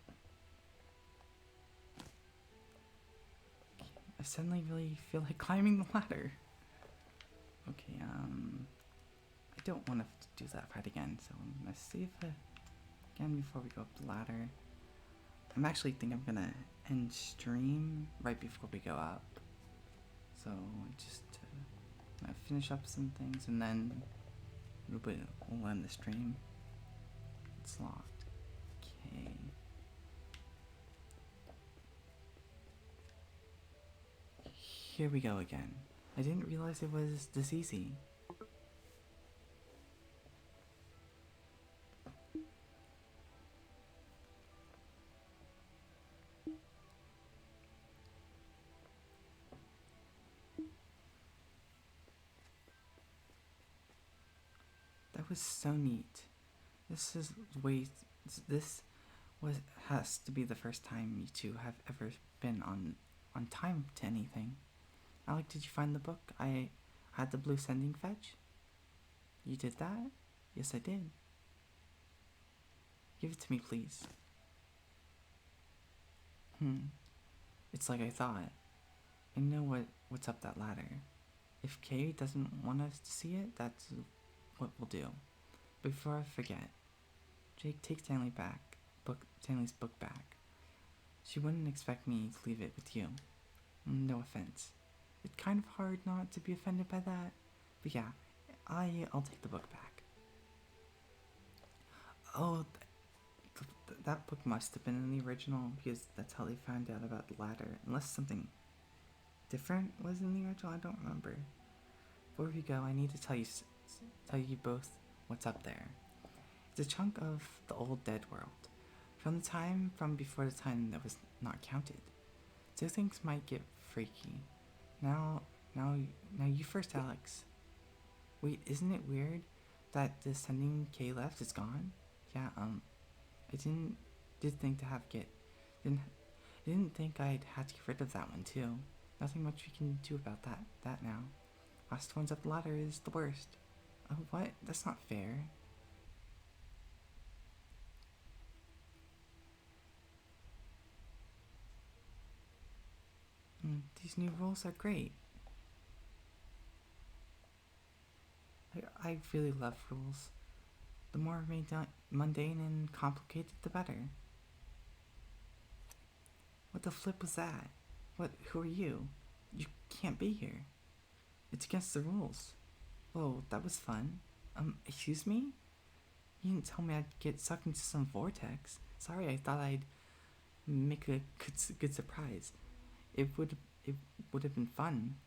I suddenly really feel like climbing the ladder. Okay, I don't want to do that fight again, so I'm gonna save it again before we go up the ladder. I'm actually think I'm gonna end stream right before we go up. So just finish up some things and then we'll end the stream. It's locked. Okay. Here we go again. I didn't realize it was this easy. That was so neat. This has to be the first time you two have ever been on time to anything. Alec, did you find the book? I had the blue sending fetch. You did that? Yes, I did. Give it to me, please. It's like I thought. I know what's up that ladder. If Kay doesn't want us to see it, that's what we'll do. Before I forget, Jake, take Stanley's book back. She wouldn't expect me to leave it with you. No offense. It's kind of hard not to be offended by that, but yeah, I'll take the book back. Oh, that book must have been in the original because that's how they found out about the ladder. Unless something different was in the original, I don't remember. Before we go, I need to tell you both what's up there. It's a chunk of the old dead world, from before the time that was not counted. So things might get freaky. Now you first, Alex. Wait, isn't it weird that the sending K left is gone? Yeah, I didn't think I'd have to get rid of that one too. Nothing much we can do about that now. Last one's up the ladder is the worst. Oh, what? That's not fair. These new rules are great. I really love rules. The more mundane and complicated, the better. What the flip was that? Who are you? You can't be here. It's against the rules. Whoa, that was fun. Excuse me? You didn't tell me I'd get sucked into some vortex. Sorry, I thought I'd make a good surprise. It would have been fun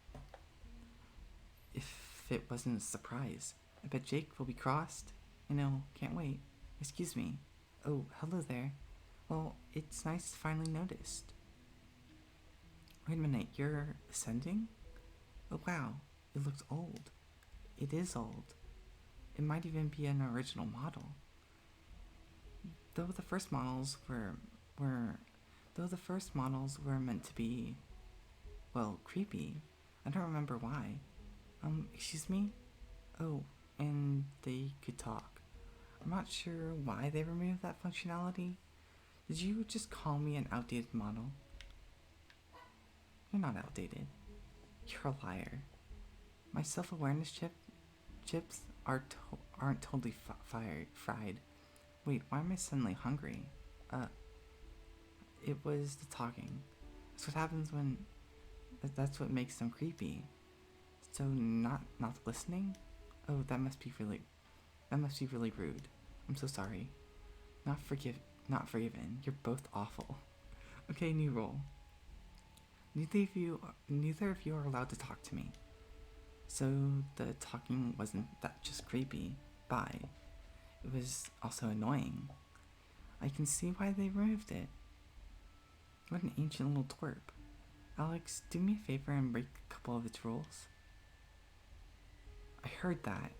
if it wasn't a surprise. I bet Jake will be crossed. Can't wait. Excuse me. Oh, hello there. Well, it's nice to finally noticed. Wait a minute, you're ascending? Oh wow, it looks old. It is old. It might even be an original model. Though the first models were meant to be, well, creepy. I don't remember why. Excuse me? Oh, and they could talk. I'm not sure why they removed that functionality. Did you just call me an outdated model? You're not outdated. You're a liar. My self-awareness chips aren't totally fried. Wait, why am I suddenly hungry? It was the talking. That's what happens that's what makes them creepy. So not listening? Oh, that must be really rude. I'm so sorry. Not not forgiven. You're both awful. Okay, new rule. Neither of you are allowed to talk to me. So the talking wasn't that just creepy. Bye. It was also annoying. I can see why they removed it. What an ancient little twerp. Alex, do me a favor and break a couple of its rules. I heard that.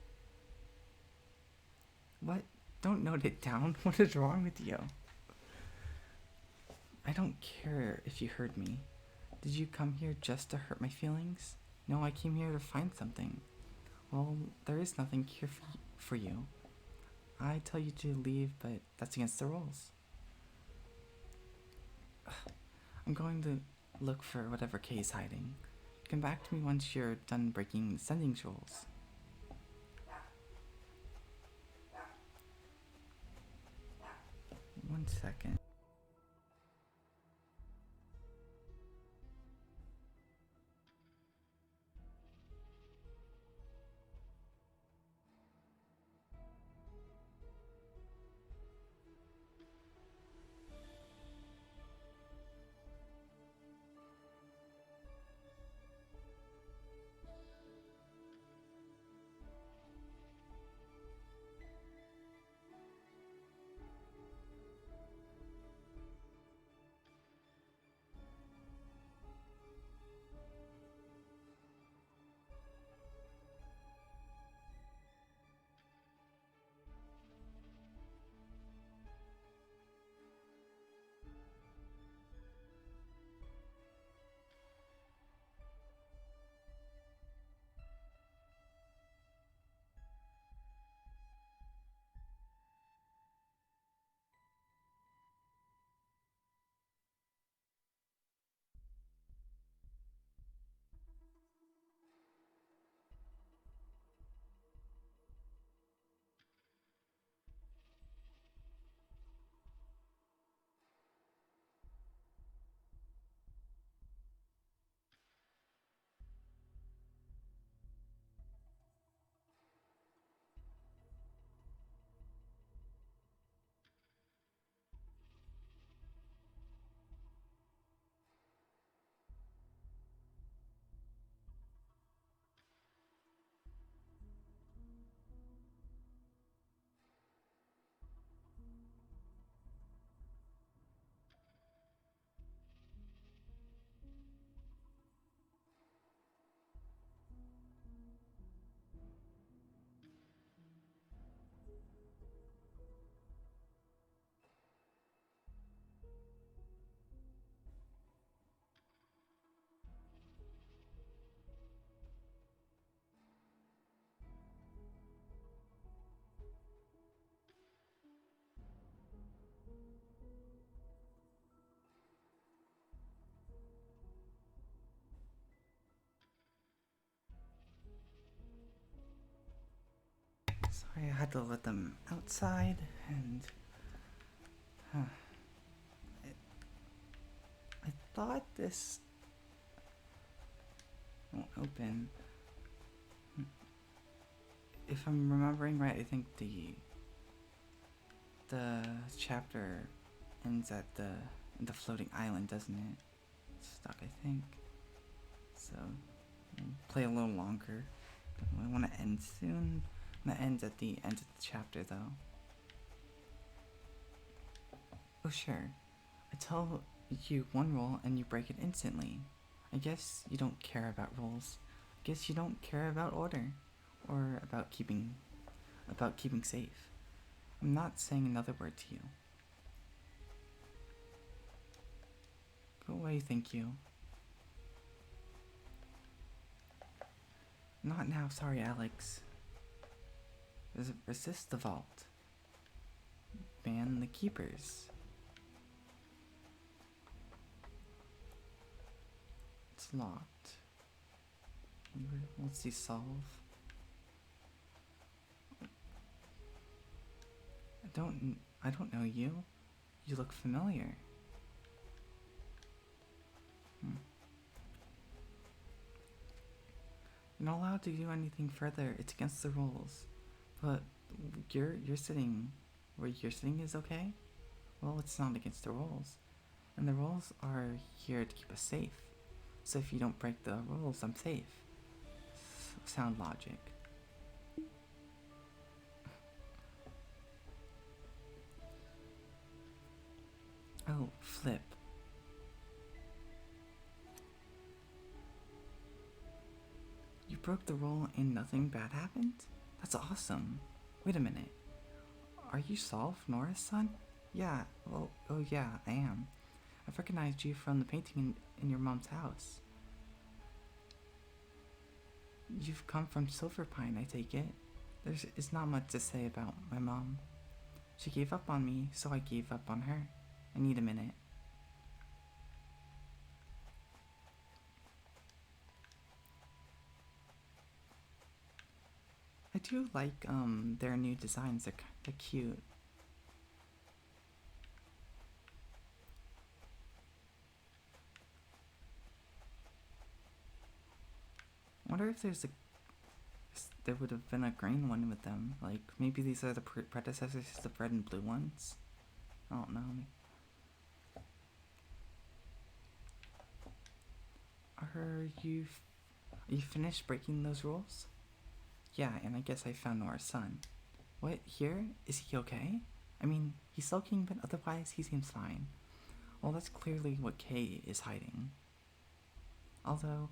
What? Don't note it down. What is wrong with you? I don't care if you heard me. Did you come here just to hurt my feelings? No, I came here to find something. Well, there is nothing here for you. I tell you to leave, but that's against the rules. I'm going to look for whatever Kay is hiding. Come back to me once you're done breaking the sending rules. One second. Sorry, I had to let them outside, and I thought this won't open. If I'm remembering right, I think the chapter ends at the floating island, doesn't it? It's stuck, I think. So we'll play a little longer. I want to end soon. That ends at the end of the chapter, though. Oh sure, I tell you one rule and you break it instantly. I guess you don't care about rules. I guess you don't care about order, or about keeping safe. I'm not saying another word to you. Go away, thank you. Not now, sorry, Alex. Resist the vault. Ban the keepers. It's locked. Let's see, solve. I don't know you. You look familiar. You're not allowed to do anything further. It's against the rules. But you're sitting where you're sitting is okay? Well, it's not against the rules. And the rules are here to keep us safe. So if you don't break the rules, I'm safe. Sound logic. Oh, flip. You broke the rule and nothing bad happened? That's awesome. Wait a minute. Are you Solve, Nora's son? Yeah, well, oh yeah, I am. I've recognized you from the painting in your mom's house. You've come from Silverpine, I take it. There's not much to say about my mom. She gave up on me, so I gave up on her. I need a minute. I do like their new designs. They're cute. I wonder if there would have been a green one with them. Like maybe these are the predecessors to the red and blue ones. I don't know. Are you finished breaking those rules? Yeah, and I guess I found Nora's son. What, here? Is he okay? I mean, he's sulking, but otherwise he seems fine. Well, that's clearly what Kay is hiding. Although,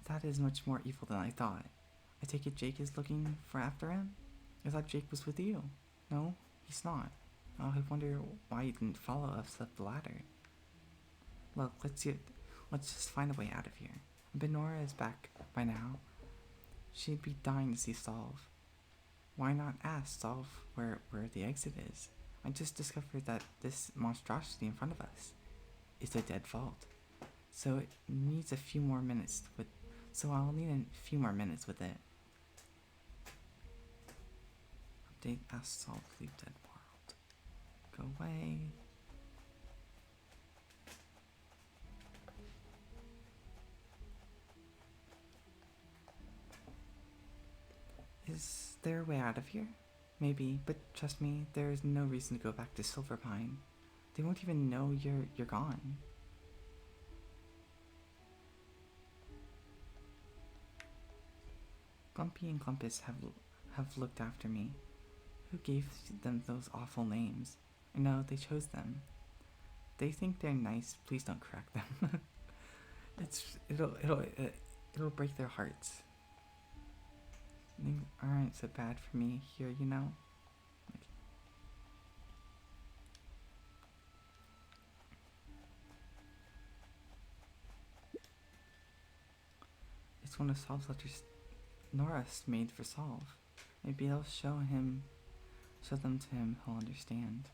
that is much more evil than I thought. I take it Jake is looking for after him? I thought Jake was with you. No, he's not. Oh, I wonder why he didn't follow us up the ladder. Look, let's just find a way out of here. I bet Nora is back by now. She'd be dying to see Solve. Why not ask Solve where the exit is? I just discovered that this monstrosity in front of us is a dead vault. So it needs a few more minutes so I'll need a few more minutes with it. Update, ask Solve to leave dead world. Go away. Is there a way out of here? Maybe, but trust me, there is no reason to go back to Silverpine. They won't even know you're gone. Glumpy and Clumpus have looked after me. Who gave them those awful names? I know, they chose them. They think they're nice, please don't correct them. It'll break their hearts. They aren't so bad for me here, you know? It's one of Solve's letters Nora's made for Solve. Maybe I'll show them to him, he'll understand.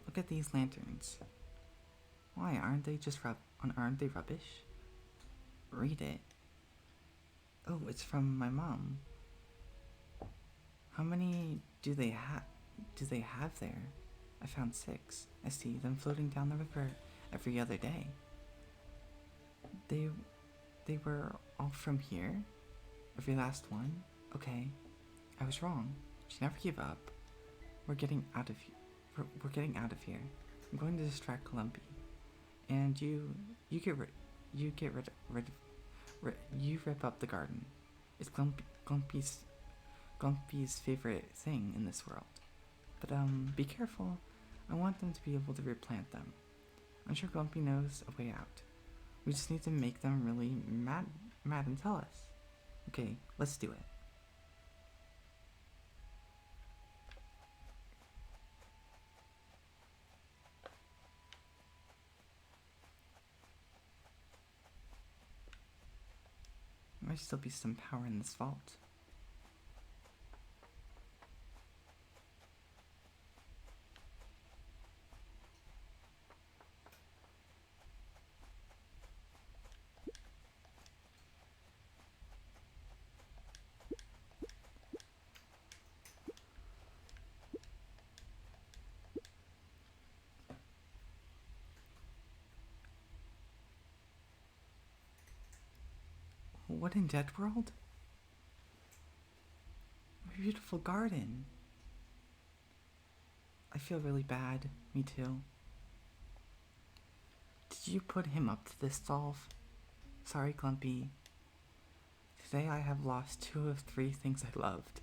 Look at these lanterns. Why aren't they aren't they rubbish? Read it. Oh, it's from my mom. How many do they have there? I found 6. I see them floating down the river every other day. They were all from here? Every last one? Okay. I was wrong. She never gave up. We're getting out of here. We're getting out of here. I'm going to distract Clumpy, and you rip up the garden. It's Glumpy's favorite thing in this world. But be careful. I want them to be able to replant them. I'm sure Glumpy knows a way out. We just need to make them really mad and tell us. Okay, let's do it. There might still be some power in this vault. What in Dead World? My beautiful garden. I feel really bad. Me too. Did you put him up to this solve? Sorry, Clumpy. Today I have lost 2 of 3 things I loved.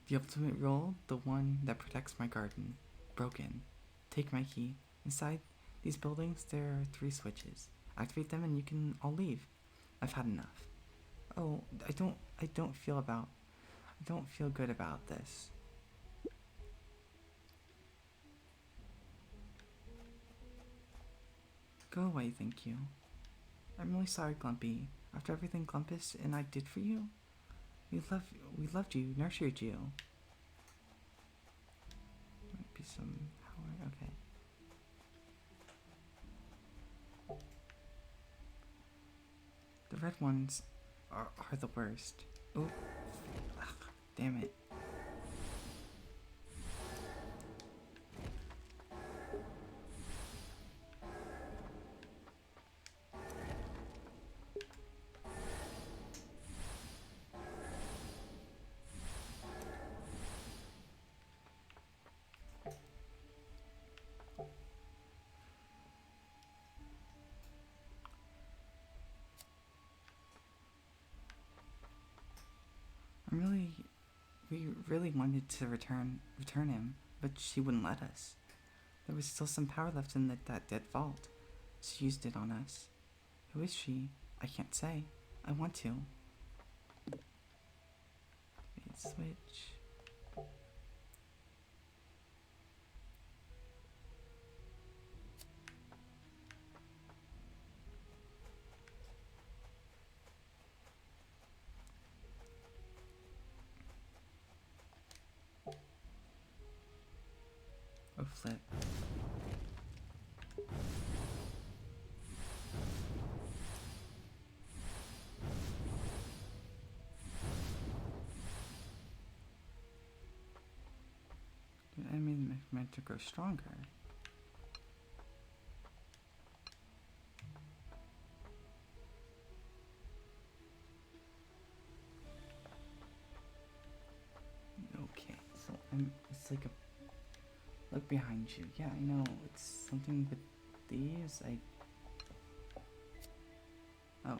The ultimate rule, the one that protects my garden. Broken. Take my key. Inside these buildings there are 3 switches. Activate them and you can all leave. I've had enough. Oh, I don't feel good about this. Go away, thank you. I'm really sorry, Glumpy. After everything Glumpus and I did for you, we loved you, nurtured you. Might be some power, okay. The red ones are the worst. Oh, damn it. We really wanted to return him, but she wouldn't let us. There was still some power left in that dead vault. She used it on us. Who is she? I can't say. I want to. Wait, switch. Oh, flip. The enemy meant to grow stronger. Okay, so it's like a look behind you. Yeah, I know. It's something with these. Oh,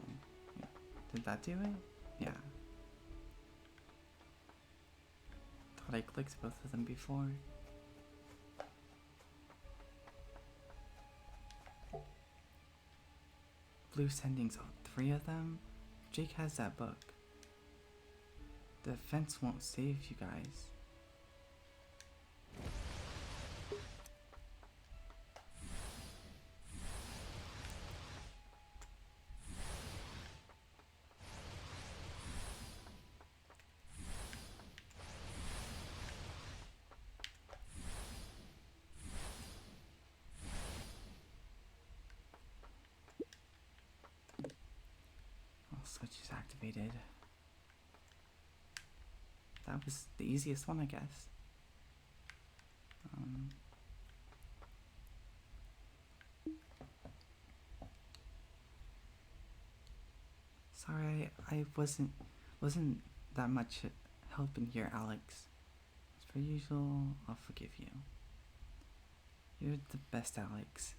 yeah. Did that do it? Yeah. Thought I clicked both of them before. Blue sendings, all 3 of them? Jake has that book. The fence won't save you guys. Switch is activated. That was the easiest one, I guess. Sorry, I wasn't that much help in here, Alex. As per usual, I'll forgive you. You're the best, Alex.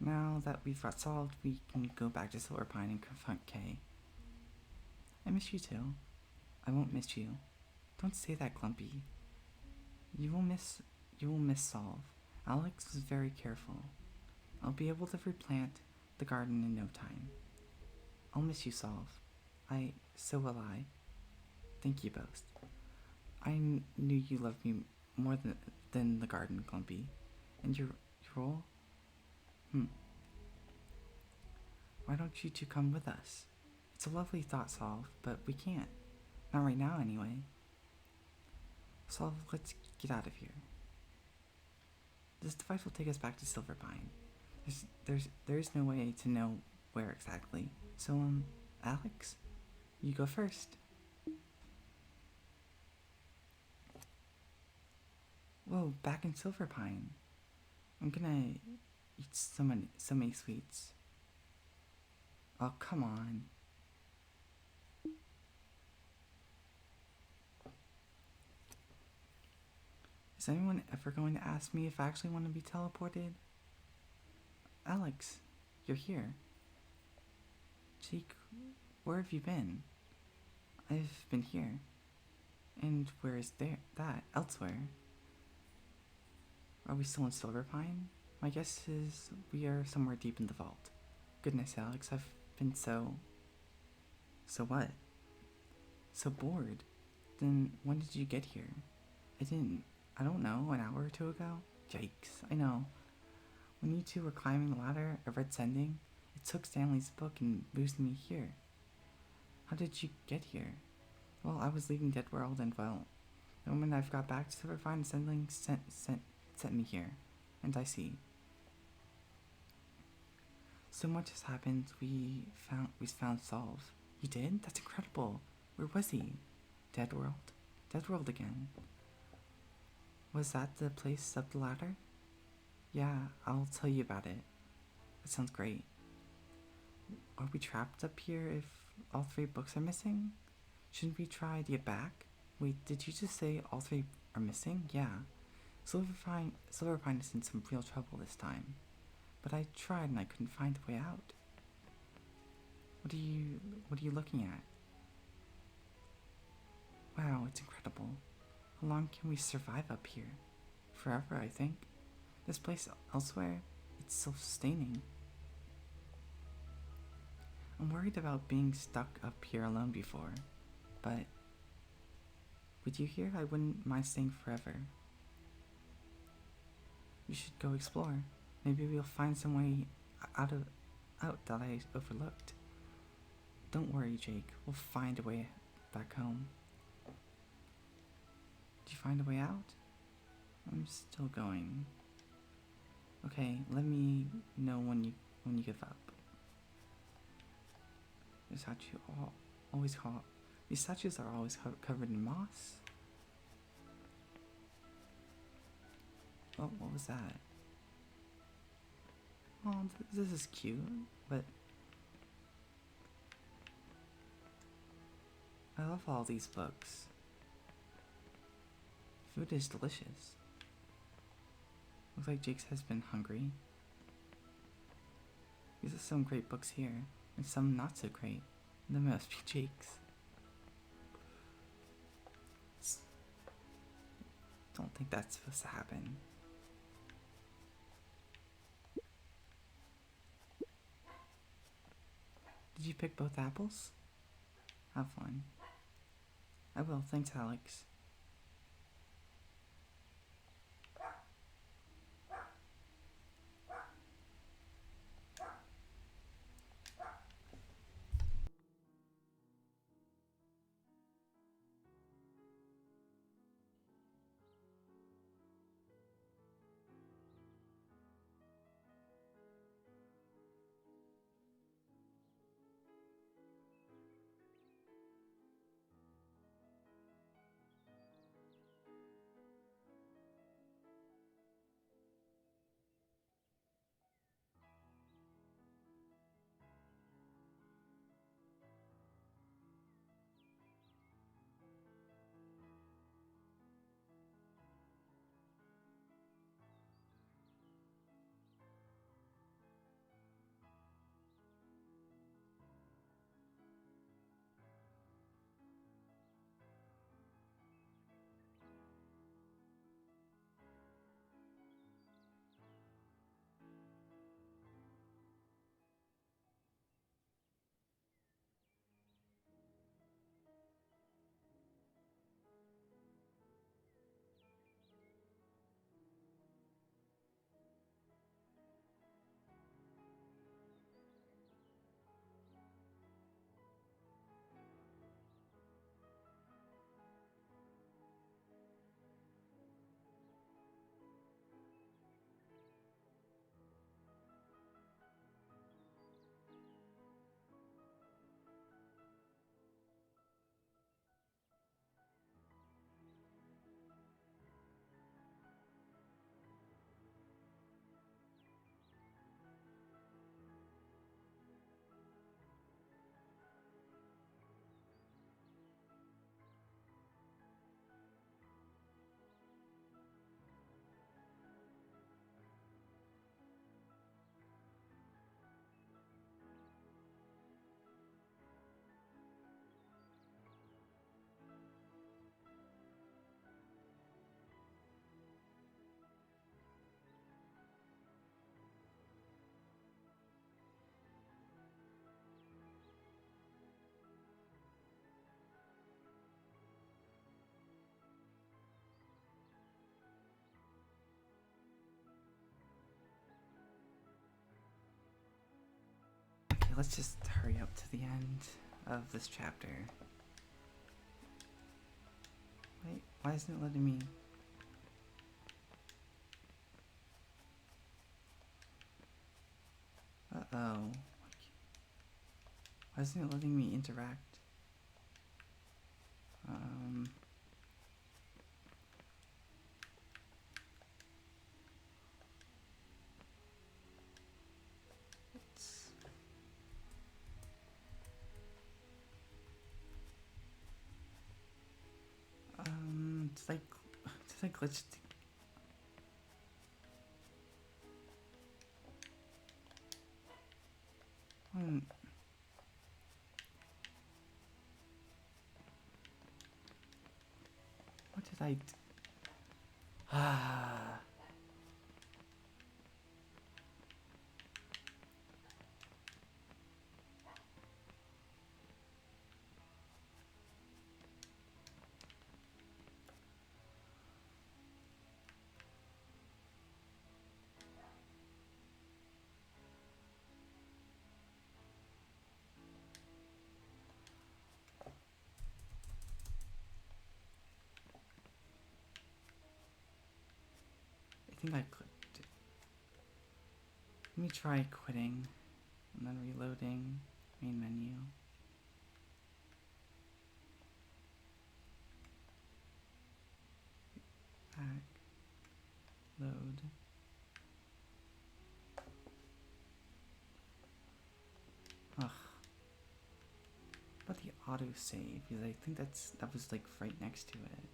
Now that we've got solved, we can go back to Silverpine and confront Kay. I miss you too. I won't miss you. Don't say that, Clumpy. You will miss Solve. Alex was very careful. I'll be able to replant the garden in no time. I'll miss you, Solve. So will I. Thank you both. I knew you loved me more than the garden, Clumpy. And your role? Why don't you two come with us? It's a lovely thought, Solve, but we can't. Not right now, anyway. Solve, let's get out of here. This device will take us back to Silverpine. There is no way to know where exactly. So, Alex, you go first. Whoa, back in Silverpine. I'm gonna eat so many sweets. Oh, come on. Is anyone ever going to ask me if I actually want to be teleported? Alex, you're here. Jake, where have you been? I've been here. And where is that? Elsewhere. Are we still in Silverpine? My guess is we are somewhere deep in the vault. Goodness, Alex, I've been so... So what? So bored. Then when did you get here? I don't know, an hour or two ago? Yikes, I know. When you two were climbing the ladder, I read Sending. It took Stanley's book and boosted me here. How did you get here? Well, I was leaving Dead World and, well, the moment I've got back to Silverpine, Sending sent me here. And I see. So much has happened, we found Solve. You did? That's incredible. Where was he? Dead World. Dead World again. Was that the place up the ladder? Yeah, I'll tell you about it. That sounds great. Are we trapped up here if all three books are missing? Shouldn't we try to get back? Wait, did you just say all three are missing? Yeah. Silverpine is in some real trouble this time. But I tried and I couldn't find a way out. What are you looking at? Wow, it's incredible. How long can we survive up here? Forever, I think. This place elsewhere, it's self-sustaining. I'm worried about being stuck up here alone before, but with you here, I wouldn't mind staying forever. We should go explore. Maybe we'll find some way out that I overlooked. Don't worry, Jake. We'll find a way back home. Did you find a way out? I'm still going. Okay, let me know when you give up. These statues are always covered in moss. Oh, what was that? Oh, this is cute, but I love all these books. Food is delicious. Looks like Jake's has been hungry. These are some great books here, and some not so great. And they must be Jake's. Don't think that's supposed to happen. Did you pick both apples? Have fun. I will, thanks, Alex. let's just hurry up to the end of this chapter. Wait, why isn't it letting me? Uh-oh. Why isn't it letting me interact? It's... It's like glitched. What did I do? Ah. I think I clicked it. Let me try quitting and then reloading main menu. Back. Load. Ugh. But the autosave, because I think that was like right next to it.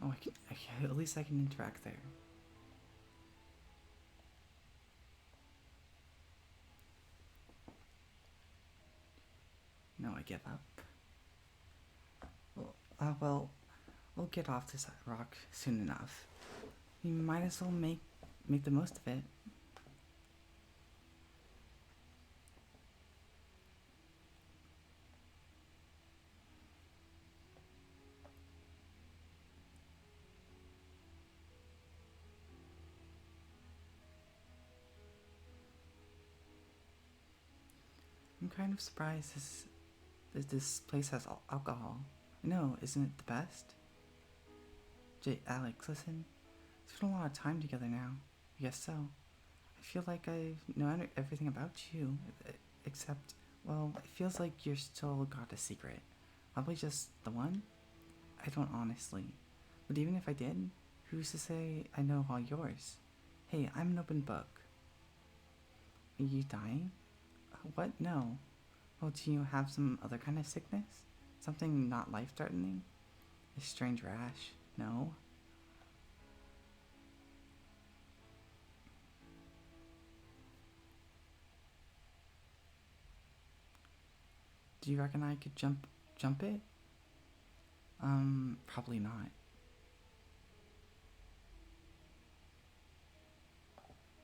Oh, at least I can interact there. No, I give up. Well, we'll get off this rock soon enough. We might as well make the most of it. I'm kind of surprised this place has alcohol. I know, isn't it the best? Alex, listen. It's been a lot of time together now. I guess so. I feel like I know everything about you, except, well, it feels like you're still got a secret. Probably just the one? I don't honestly. But even if I did, who's to say I know all yours? Hey, I'm an open book. Are you dying? What? No. Well, do you have some other kind of sickness? Something not life-threatening? A strange rash? No? Do you reckon I could jump it? Probably not.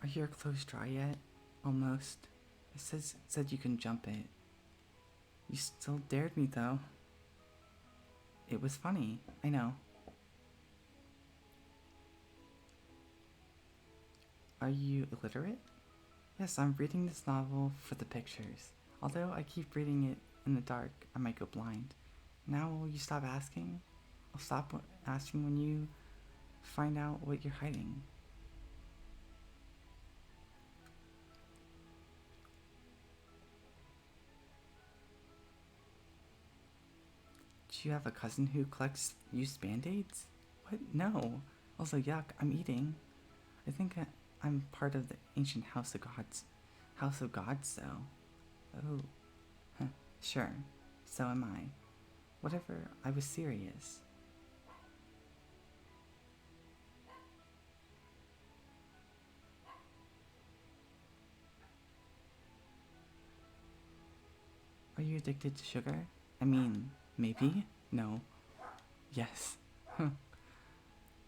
Are your clothes dry yet? Almost. It said you can jump it. You still dared me though. It was funny, I know. Are you illiterate? Yes, I'm reading this novel for the pictures. Although I keep reading it in the dark, I might go blind. Now will you stop asking? I'll stop asking when you find out what you're hiding. Do you have a cousin who collects used band-aids? What? No. Also, yuck, I'm eating. I think I'm part of the ancient House of Gods. House of Gods, though. Oh. Huh. Sure. So am I. Whatever, I was serious. Are you addicted to sugar? I mean, maybe? No. Yes.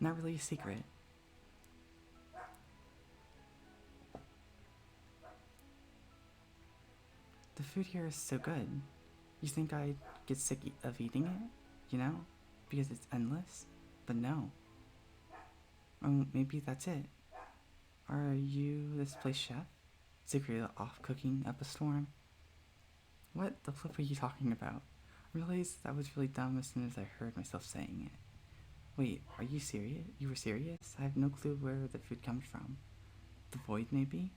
Not really a secret. The food here is so good. You think I'd get sick of eating it? You know? Because it's endless? But no. Maybe that's it. Are you this place chef? Secretly off cooking up a storm? What the flip are you talking about? I realized that was really dumb as soon as I heard myself saying it. Wait, are you serious? You were serious? I have no clue where the food comes from. The void, maybe?